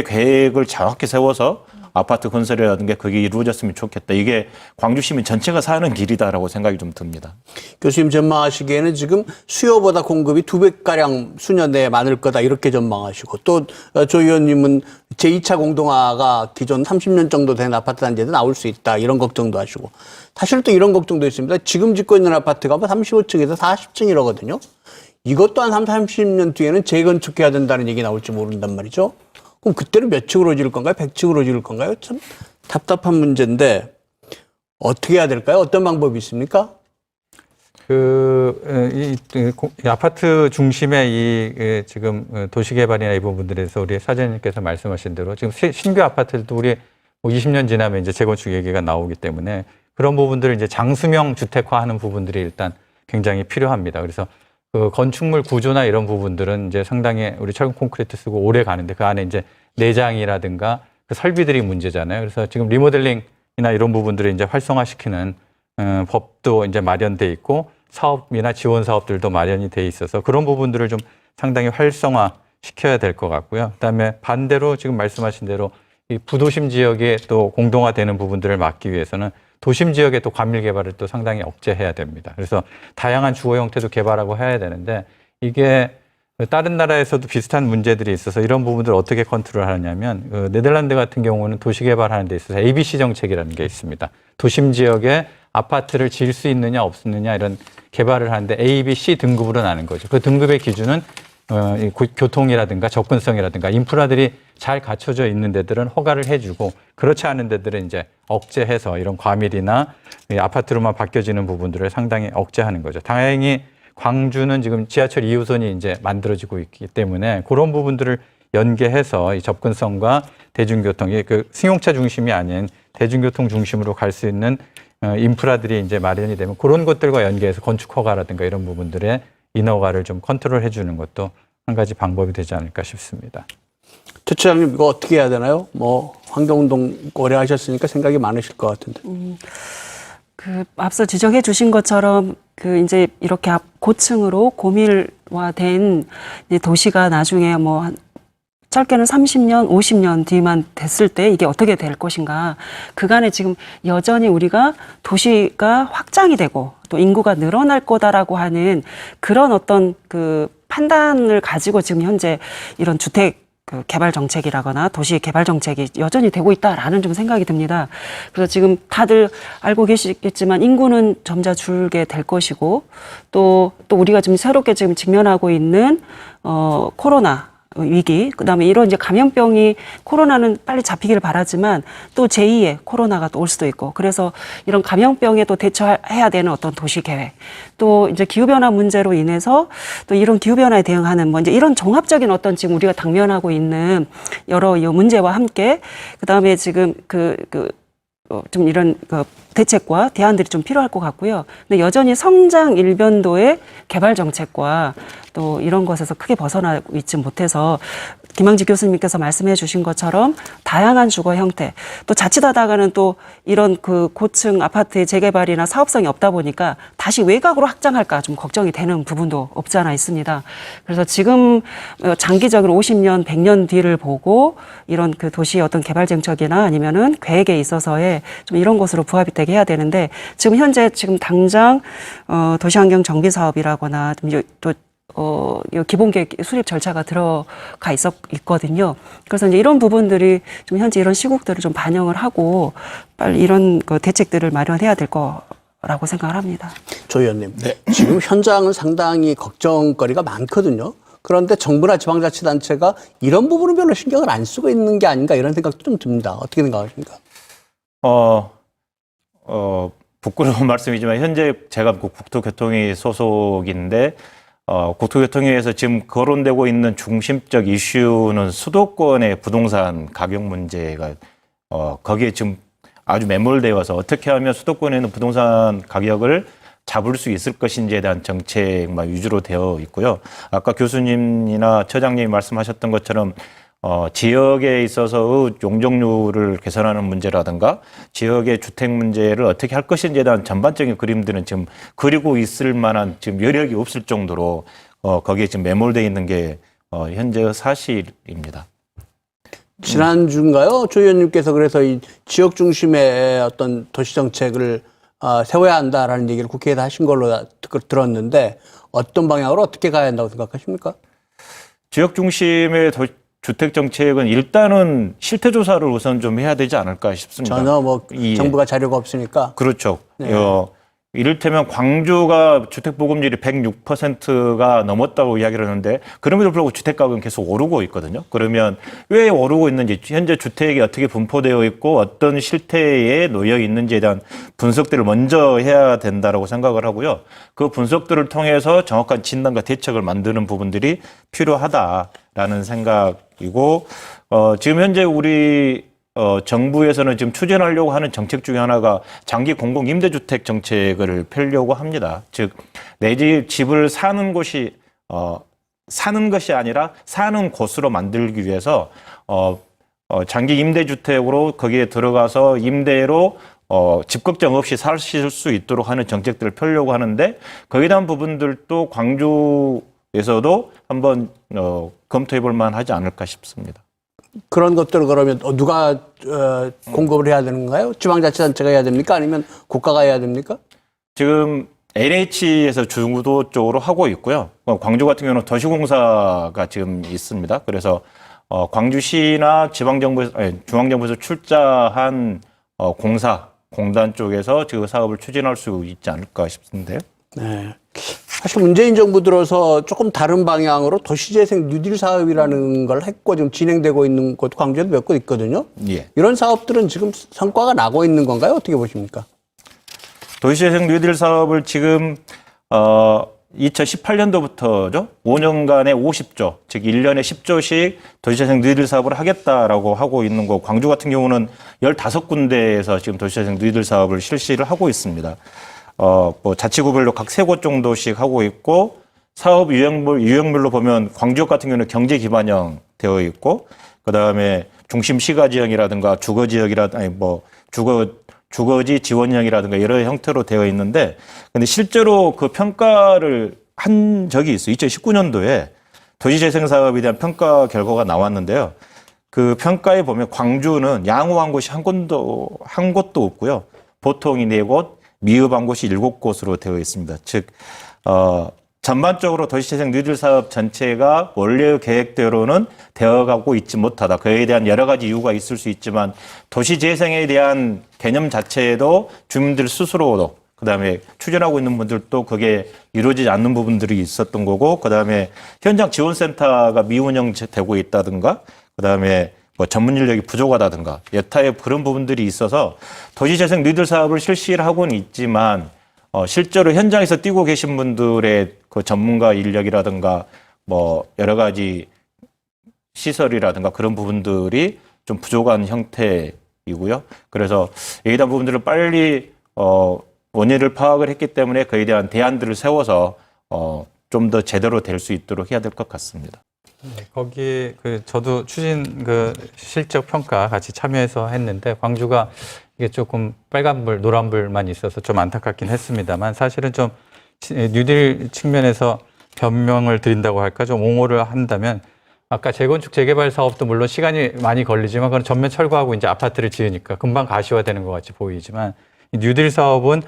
Speaker 2: 계획을 정확히 세워서 아파트 건설이라든가 그게 이루어졌으면 좋겠다. 이게 광주 시민 전체가 사는 길이다라고 생각이 좀 듭니다.
Speaker 1: 교수님 전망하시기에는 지금 수요보다 공급이 2배가량 수년 내에 많을 거다 이렇게 전망하시고 또 조 의원님은 제2차 공동화가 기존 30년 정도 된 아파트 단지에도 나올 수 있다 이런 걱정도 하시고 사실 또 이런 걱정도 있습니다. 지금 짓고 있는 아파트가 뭐 35층에서 40층이라거든요. 이것 또한 30년 뒤에는 재건축해야 된다는 얘기 나올지 모른단 말이죠. 그럼 그때는 몇 층으로 지을 건가요? 100층으로 지을 건가요? 참 답답한 문제인데 어떻게 해야 될까요? 어떤 방법이 있습니까?
Speaker 4: 이 아파트 중심의 지금 도시개발이나 이 부분들에서 우리 사장님께서 말씀하신 대로 지금 신규 아파트들도 우리 20년 지나면 이제 재건축 얘기가 나오기 때문에 그런 부분들을 이제 장수명 주택화하는 부분들이 일단 굉장히 필요합니다. 그래서 그 건축물 구조나 이런 부분들은 이제 상당히 우리 철근 콘크리트 쓰고 오래 가는데 그 안에 이제 내장이라든가 그 설비들이 문제잖아요. 그래서 지금 리모델링이나 이런 부분들을 이제 활성화시키는 법도 이제 마련돼 있고 사업이나 지원 사업들도 마련이 돼 있어서 그런 부분들을 좀 상당히 활성화 시켜야 될 것 같고요. 그다음에 반대로 지금 말씀하신 대로 이 부도심 지역에 또 공동화되는 부분들을 막기 위해서는 도심 지역의 또 과밀 개발을 또 상당히 억제해야 됩니다. 그래서 다양한 주거 형태도 개발하고 해야 되는데 이게 다른 나라에서도 비슷한 문제들이 있어서 이런 부분들을 어떻게 컨트롤 하느냐면 네덜란드 같은 경우는 도시 개발하는 데 있어서 ABC 정책이라는 게 있습니다. 도심 지역에 아파트를 지을 수 있느냐 없느냐 이런 개발을 하는데 A, B, C 등급으로 나는 거죠. 그 등급의 기준은 교통이라든가 접근성이라든가 인프라들이 잘 갖춰져 있는 데들은 허가를 해주고 그렇지 않은 데들은 이제 억제해서 이런 과밀이나 아파트로만 바뀌어지는 부분들을 상당히 억제하는 거죠. 다행히 광주는 지금 지하철 2호선이 이제 만들어지고 있기 때문에 그런 부분들을 연계해서 이 접근성과 대중교통이 그 승용차 중심이 아닌 대중교통 중심으로 갈 수 있는 인프라들이 이제 마련이 되면 그런 것들과 연계해서 건축 허가라든가 이런 부분들의 인허가를 좀 컨트롤 해주는 것도 한 가지 방법이 되지 않을까 싶습니다.
Speaker 1: 최 차장님 이거 어떻게 해야 되나요? 뭐 환경운동 오래 하셨으니까 생각이 많으실 것 같은데.
Speaker 3: 그 앞서 지적해 주신 것처럼 그 이제 이렇게 고층으로 고밀화된 이제 도시가 나중에 뭐 짧게는 30년, 50년 뒤만 됐을 때 이게 어떻게 될 것인가. 그간에 지금 여전히 우리가 도시가 확장이 되고 또 인구가 늘어날 거다라고 하는 그런 어떤 그 판단을 가지고 지금 현재 이런 주택 그 개발 정책이라거나 도시 개발 정책이 여전히 되고 있다라는 좀 생각이 듭니다. 그래서 지금 다들 알고 계시겠지만 인구는 점차 줄게 될 것이고 또 우리가 지금 새롭게 지금 직면하고 있는 코로나 위기, 그다음에 이런 이제 감염병이 코로나는 빨리 잡히기를 바라지만 또 제2의 코로나가 또 올 수도 있고 그래서 이런 감염병에 또 대처해야 되는 어떤 도시 계획 또 이제 기후변화 문제로 인해서 또 이런 기후변화에 대응하는 뭐 이제 이런 종합적인 어떤 지금 우리가 당면하고 있는 여러 문제와 함께 그다음에 지금 좀 이런 대책과 대안들이 좀 필요할 것 같고요. 근데 여전히 성장 일변도의 개발 정책과 또 이런 것에서 크게 벗어나고 있지 못해서 김항지 교수님께서 말씀해 주신 것처럼 다양한 주거 형태, 또 자칫하다가는 또 이런 그 고층 아파트의 재개발이나 사업성이 없다 보니까 다시 외곽으로 확장할까 좀 걱정이 되는 부분도 없지 않아 있습니다. 그래서 지금 장기적으로 50년, 100년 뒤를 보고 이런 그 도시의 어떤 개발 정책이나 아니면은 계획에 있어서의 좀 이런 것으로 부합이 되게 해야 되는데 지금 현재 지금 당장 도시환경 정비 사업이라거나 또 기본계획 수립 절차가 들어가 있거든요. 그래서 이제 이런 부분들이 좀 현재 이런 시국들을 좀 반영을 하고 빨리 이런 그 대책들을 마련해야 될 거라고 생각을 합니다.
Speaker 1: 조 의원님, 지금 현장은 상당히 걱정거리가 많거든요. 그런데 정부나 지방자치단체가 이런 부분은 별로 신경을 안 쓰고 있는 게 아닌가 이런 생각도 좀 듭니다. 어떻게 생각하십니까?
Speaker 2: 부끄러운 말씀이지만 현재 제가 국토교통위 소속인데 국토교통위에서 지금 거론되고 있는 중심적 이슈는 수도권의 부동산 가격 문제가 거기에 지금 아주 매몰되어서 어떻게 하면 수도권에 있는 부동산 가격을 잡을 수 있을 것인지에 대한 정책만 위주로 되어 있고요. 아까 교수님이나 처장님이 말씀하셨던 것처럼 지역에 있어서 용적률을 개선하는 문제라든가 지역의 주택 문제를 어떻게 할 것인지에 대한 전반적인 그림들은 지금 그리고 있을 만한 지금 여력이 없을 정도로 거기에 지금 매몰되어 있는 게 현재 사실입니다.
Speaker 1: 지난주인가요? 조 의원님께서 그래서 이 지역 중심의 어떤 도시 정책을 세워야 한다라는 얘기를 국회에서 하신 걸로 들었는데 어떤 방향으로 어떻게 가야 한다고 생각하십니까?
Speaker 2: 지역 중심의 주택 정책은 일단은 실태 조사를 우선 좀 해야 되지 않을까 싶습니다.
Speaker 1: 전혀 정부가 자료가 없으니까.
Speaker 2: 그렇죠.
Speaker 1: 네.
Speaker 2: 이를테면 광주가 주택 보급률이 106%가 넘었다고 이야기를 하는데 그럼에도 불구하고 주택 가격은 계속 오르고 있거든요. 그러면 왜 오르고 있는지 현재 주택이 어떻게 분포되어 있고 어떤 실태에 놓여 있는지에 대한 분석들을 먼저 해야 된다라고 생각을 하고요. 그 분석들을 통해서 정확한 진단과 대책을 만드는 부분들이 필요하다라는 생각이고 지금 현재 우리 정부에서는 지금 추진하려고 하는 정책 중에 하나가 장기 공공 임대주택 정책을 펴려고 합니다. 즉, 내 집을 사는 곳이 사는 것이 아니라 사는 곳으로 만들기 위해서 장기 임대주택으로 거기에 들어가서 임대로 집 걱정 없이 사실 수 있도록 하는 정책들을 펴려고 하는데 거기에 대한 부분들도 광주에서도 한번 검토해 볼 만하지 않을까 싶습니다.
Speaker 1: 그런 것들을 그러면 누가 공급을 해야 되는 건가요? 지방자치단체가 해야 됩니까? 아니면 국가가 해야 됩니까?
Speaker 2: 지금 NH에서 주도 쪽으로 하고 있고요. 광주 같은 경우는 도시공사가 지금 있습니다. 그래서 광주시나 중앙정부에서 출자한 공단 쪽에서 지금 사업을 추진할 수 있지 않을까 싶은데요.
Speaker 1: 네. 사실 문재인 정부 들어서 조금 다른 방향으로 도시재생 뉴딜 사업이라는 걸 했고 지금 진행되고 있는 곳 광주에도 몇 곳 있거든요.
Speaker 2: 예.
Speaker 1: 이런 사업들은 지금 성과가 나고 있는 건가요? 어떻게 보십니까?
Speaker 2: 도시재생 뉴딜 사업을 지금 2018년도부터죠. 5년간에 50조, 즉 1년에 10조씩 도시재생 뉴딜 사업을 하겠다라고 하고 있는 거. 광주 같은 경우는 15군데에서 지금 도시재생 뉴딜 사업을 실시를 하고 있습니다. 자치구별로 각 3곳 정도씩 하고 있고, 사업 유형별로 보면 광주역 같은 경우는 경제 기반형 되어 있고, 그 다음에 중심 시가지형이라든가 주거지 지원형이라든가 여러 형태로 되어 있는데, 근데 실제로 그 평가를 한 적이 있어요. 2019년도에 도시재생 사업에 대한 평가 결과가 나왔는데요. 그 평가에 보면 광주는 양호한 곳이 한 곳도 없고요. 보통이 4곳, 미흡한 곳이 7곳으로 되어 있습니다. 즉, 전반적으로 도시재생 뉴딜 사업 전체가 원래의 계획대로는 되어가고 있지 못하다. 그에 대한 여러 가지 이유가 있을 수 있지만 도시재생에 대한 개념 자체에도 주민들 스스로도 그다음에 추진하고 있는 분들도 그게 이루어지지 않는 부분들이 있었던 거고 그다음에 현장 지원센터가 미운영되고 있다든가 그다음에 전문 인력이 부족하다든가 여타의 그런 부분들이 있어서 도시재생 뉴딜 사업을 실시를 하고는 있지만 실제로 현장에서 뛰고 계신 분들의 그 전문가 인력이라든가 여러 가지 시설이라든가 그런 부분들이 좀 부족한 형태이고요. 그래서 여기에 대한 부분들을 빨리 원인을 파악을 했기 때문에 그에 대한 대안들을 세워서 좀 더 제대로 될 수 있도록 해야 될 것 같습니다.
Speaker 4: 거기 저도 추진 실적 평가 같이 참여해서 했는데 광주가 이게 조금 빨간불, 노란불만 있어서 좀 안타깝긴 했습니다만 사실은 좀 뉴딜 측면에서 변명을 드린다고 할까 좀 옹호를 한다면 아까 재건축 재개발 사업도 물론 시간이 많이 걸리지만 그건 전면 철거하고 이제 아파트를 지으니까 금방 가시화되는 것 같이 보이지만 이 뉴딜 사업은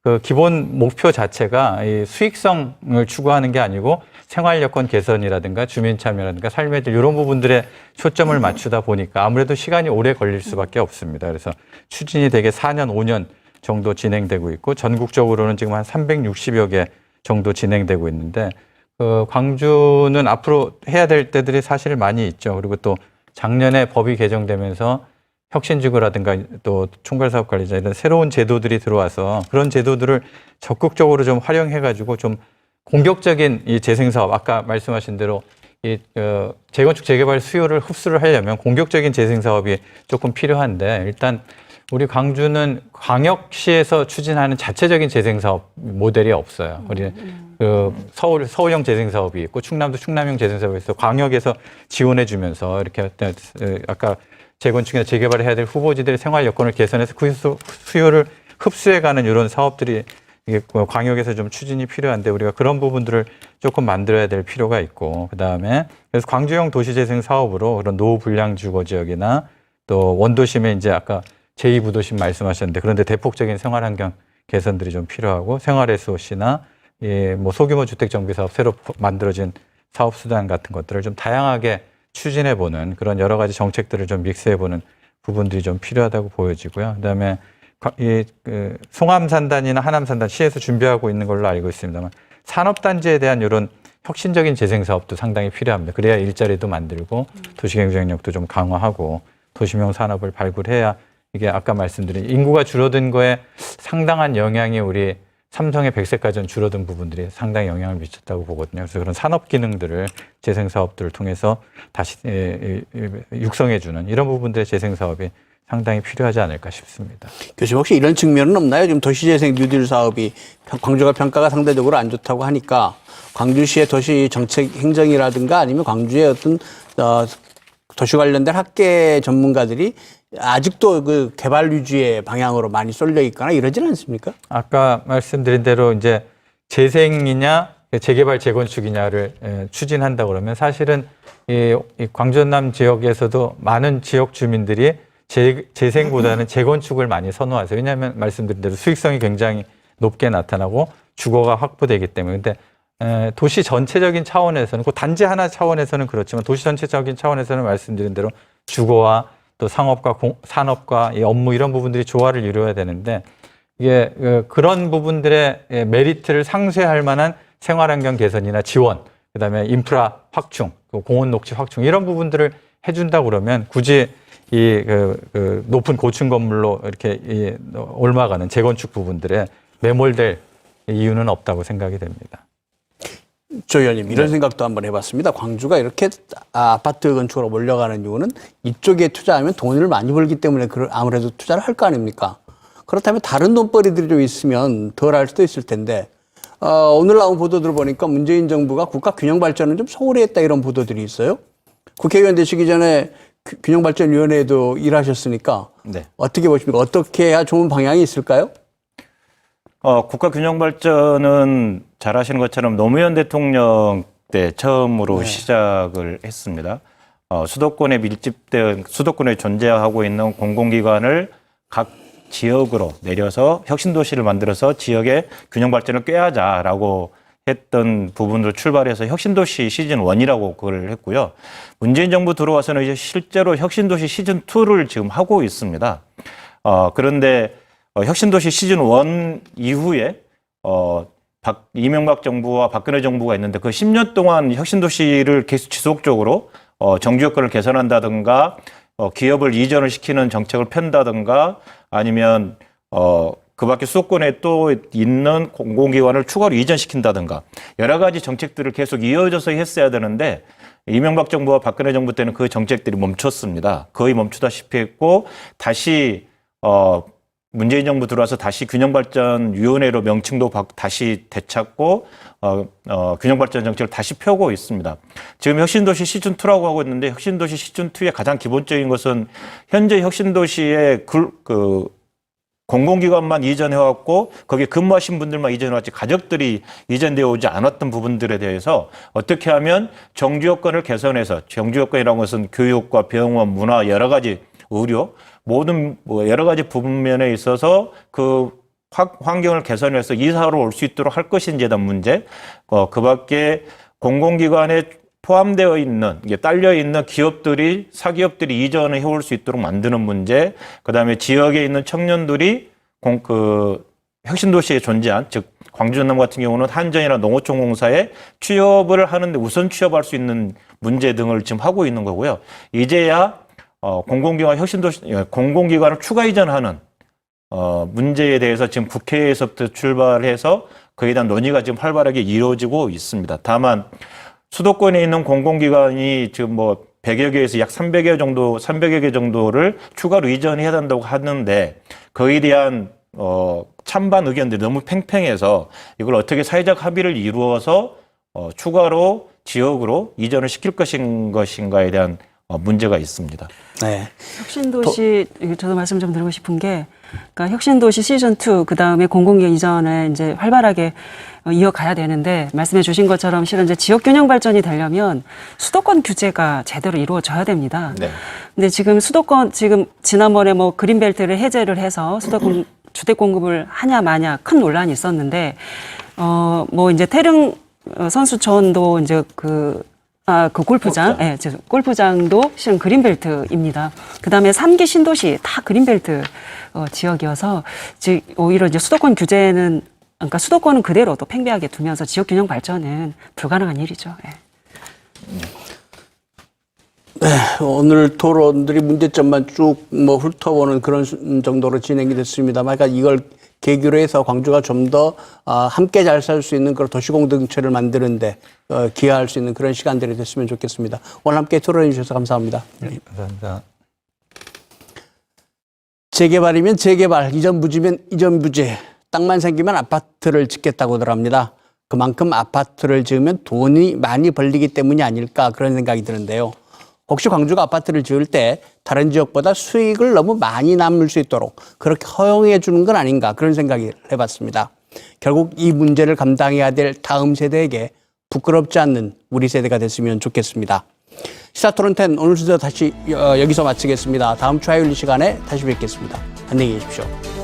Speaker 4: 그 기본 목표 자체가 이 수익성을 추구하는 게 아니고 생활 여건 개선이라든가 주민 참여라든가 삶의 질 이런 부분들에 초점을 맞추다 보니까 아무래도 시간이 오래 걸릴 수밖에 없습니다. 그래서 추진이 되게 4년, 5년 정도 진행되고 있고 전국적으로는 지금 한 360여 개 정도 진행되고 있는데 광주는 앞으로 해야 될 때들이 사실 많이 있죠. 그리고 또 작년에 법이 개정되면서 혁신지구라든가 또 총괄사업관리자 이런 새로운 제도들이 들어와서 그런 제도들을 적극적으로 좀 활용해가지고 좀 공격적인 이 재생사업 아까 말씀하신 대로 이 재건축 재개발 수요를 흡수를 하려면 공격적인 재생사업이 조금 필요한데 일단 우리 광주는 광역시에서 추진하는 자체적인 재생사업 모델이 없어요. 우리 서울형 재생사업이 있고 충남도 충남형 재생사업이 있어 광역에서 지원해주면서 이렇게 아까 재건축이나 재개발을 해야 될 후보지들의 생활 여건을 개선해서 그 수요를 흡수해가는 이런 사업들이 이게 광역에서 좀 추진이 필요한데 우리가 그런 부분들을 조금 만들어야 될 필요가 있고 그다음에 그래서 광주형 도시재생 사업으로 그런 노후불량 주거 지역이나 또 원도심에 이제 아까 제2부도심 말씀하셨는데 그런데 대폭적인 생활환경 개선들이 좀 필요하고 생활 SOC나 뭐 소규모 주택 정비 사업 새로 만들어진 사업 수단 같은 것들을 좀 다양하게 추진해보는 그런 여러 가지 정책들을 좀 믹스해보는 부분들이 좀 필요하다고 보여지고요. 그다음에 송암산단이나 하남산단 시에서 준비하고 있는 걸로 알고 있습니다만 산업단지에 대한 이런 혁신적인 재생사업도 상당히 필요합니다. 그래야 일자리도 만들고 도시경쟁력도 좀 강화하고 도시명 산업을 발굴해야 이게 아까 말씀드린 인구가 줄어든 거에 상당한 영향이 우리 삼성의 백색가전 줄어든 부분들이 상당히 영향을 미쳤다고 보거든요. 그래서 그런 산업 기능들을 재생사업들을 통해서 다시 육성해주는 이런 부분들의 재생사업이 상당히 필요하지 않을까 싶습니다.
Speaker 1: 교수님 혹시 이런 측면은 없나요? 지금 도시재생 뉴딜 사업이 광주가 평가가 상대적으로 안 좋다고 하니까 광주시의 도시 정책 행정이라든가 아니면 광주의 어떤 도시 관련된 학계 전문가들이 아직도 그 개발 위주의 방향으로 많이 쏠려 있거나 이러지는 않습니까?
Speaker 4: 아까 말씀드린 대로 이제 재생이냐 재개발 재건축이냐를 추진한다 그러면 사실은 이 광주 전남 지역에서도 많은 지역 주민들이 재생보다는 재건축을 많이 선호하세요. 왜냐하면 말씀드린 대로 수익성이 굉장히 높게 나타나고 주거가 확보되기 때문에. 근데 도시 전체적인 차원에서는 그 단지 하나 차원에서는 그렇지만 도시 전체적인 차원에서는 말씀드린 대로 주거와 또 상업과 산업과 이 업무 이런 부분들이 조화를 이루어야 되는데 이게 그런 부분들의 메리트를 상쇄할 만한 생활환경 개선이나 지원, 그다음에 인프라 확충, 공원 녹지 확충 이런 부분들을 해준다 그러면 굳이 이 높은 고층 건물로 이렇게 옮아가는 재건축 부분들에 매몰될 이유는 없다고 생각이 됩니다.
Speaker 1: 조 의원님 이런 생각도 한번 해봤습니다. 광주가 이렇게 아파트 건축으로 몰려가는 이유는 이쪽에 투자하면 돈을 많이 벌기 때문에 아무래도 투자를 할 거 아닙니까? 그렇다면 다른 돈벌이들이 좀 있으면 덜 할 수도 있을 텐데 오늘 나온 보도들 보니까 문재인 정부가 국가 균형 발전을 좀 소홀히 했다 이런 보도들이 있어요. 국회의원 되시기 전에 균형발전위원회에도 일하셨으니까
Speaker 2: 네.
Speaker 1: 어떻게 보십니까? 어떻게 해야 좋은 방향이 있을까요?
Speaker 2: 국가균형발전은 잘 아시는 것처럼 노무현 대통령 때 처음으로 시작을 했습니다. 수도권에 밀집된, 수도권에 존재하고 있는 공공기관을 각 지역으로 내려서 혁신도시를 만들어서 지역의 균형발전을 꾀하자라고 했던 부분으로 출발해서 혁신도시 시즌1이라고 그걸 했고요. 문재인 정부 들어와서는 이제 실제로 혁신도시 시즌2를 지금 하고 있습니다. 그런데 혁신도시 시즌1 이후에 이명박 정부와 박근혜 정부가 있는데 그 10년 동안 혁신도시를 계속 지속적으로 정주 여건을 개선한다든가 기업을 이전을 시키는 정책을 편다든가 아니면 그 밖에 수도권에 또 있는 공공기관을 추가로 이전시킨다든가 여러 가지 정책들을 계속 이어져서 했어야 되는데 이명박 정부와 박근혜 정부 때는 그 정책들이 멈췄습니다. 거의 멈추다시피 했고 다시 문재인 정부 들어와서 다시 균형발전위원회로 명칭도 다시 되찾고 균형발전 정책을 다시 펴고 있습니다. 지금 혁신도시 시즌2라고 하고 있는데 혁신도시 시즌2의 가장 기본적인 것은 현재 혁신도시의 공공기관만 이전해왔고 거기에 근무하신 분들만 이전해왔지 가족들이 이전되어 오지 않았던 부분들에 대해서 어떻게 하면 정주 여건을 개선해서 정주 여건이라는 것은 교육과 병원, 문화, 여러 가지 의료 모든 여러 가지 부분면에 있어서 그 환경을 개선해서 이사로 올 수 있도록 할 것인지에 대한 문제, 그밖에 공공기관에 포함되어 있는, 이게 딸려 있는 기업들이, 사기업들이 이전을 해올 수 있도록 만드는 문제, 그 다음에 지역에 있는 청년들이 혁신도시에 존재한, 즉, 광주 전남 같은 경우는 한전이나 농어촌공사에 취업을 하는데 우선 취업할 수 있는 문제 등을 지금 하고 있는 거고요. 이제야, 공공기관 혁신도시, 공공기관을 추가 이전하는, 문제에 대해서 지금 국회에서부터 출발해서 그에 대한 논의가 지금 활발하게 이루어지고 있습니다. 다만, 수도권에 있는 공공기관이 지금 100여 개에서 약 300여 개 정도를 추가로 이전해야 된다고 하는데, 거기에 대한, 찬반 의견들이 너무 팽팽해서 이걸 어떻게 사회적 합의를 이루어서, 추가로 지역으로 이전을 시킬 것인가에 대한 문제가 있습니다.
Speaker 1: 네.
Speaker 3: 혁신도시, 저도 말씀 좀 드리고 싶은 게, 그러니까 혁신도시 시즌2, 그 다음에 공공기관 이전에 이제 활발하게 이어가야 되는데, 말씀해 주신 것처럼 실은 이제 지역 균형 발전이 되려면 수도권 규제가 제대로 이루어져야 됩니다.
Speaker 2: 네.
Speaker 3: 근데 지금 수도권, 지금 지난번에 그린벨트를 해제를 해서 수도권 주택 공급을 하냐 마냐 큰 논란이 있었는데, 이제 태릉 선수촌도 이제 그 골프장, 예, 골프장도 실은 그린벨트입니다. 그 다음에 3기 신도시 다 그린벨트 지역이어서 오히려 이제 수도권 규제는, 그러니까 수도권은 그대로 또 팽배하게 두면서 지역 균형 발전은 불가능한 일이죠. 예.
Speaker 1: 네, 오늘 토론들이 문제점만 쭉 훑어보는 그런 정도로 진행이 됐습니다만, 그러니까 이걸 계기로 해서 광주가 좀 더 함께 잘 살 수 있는 그런 도시공동체를 만드는데 기여할 수 있는 그런 시간들이 됐으면 좋겠습니다. 오늘 함께 토론해 주셔서 감사합니다.
Speaker 4: 네, 감사합니다.
Speaker 1: 재개발이면 재개발, 이전 부지면 이전 부지, 땅만 생기면 아파트를 짓겠다고들 합니다. 그만큼 아파트를 지으면 돈이 많이 벌리기 때문이 아닐까 그런 생각이 드는데요. 혹시 광주가 아파트를 지을 때 다른 지역보다 수익을 너무 많이 남을 수 있도록 그렇게 허용해 주는 건 아닌가 그런 생각을 해봤습니다. 결국 이 문제를 감당해야 될 다음 세대에게 부끄럽지 않는 우리 세대가 됐으면 좋겠습니다. 시사토론10 오늘 순서 다시 여기서 마치겠습니다. 다음 주 화요일 시간에 다시 뵙겠습니다. 안녕히 계십시오.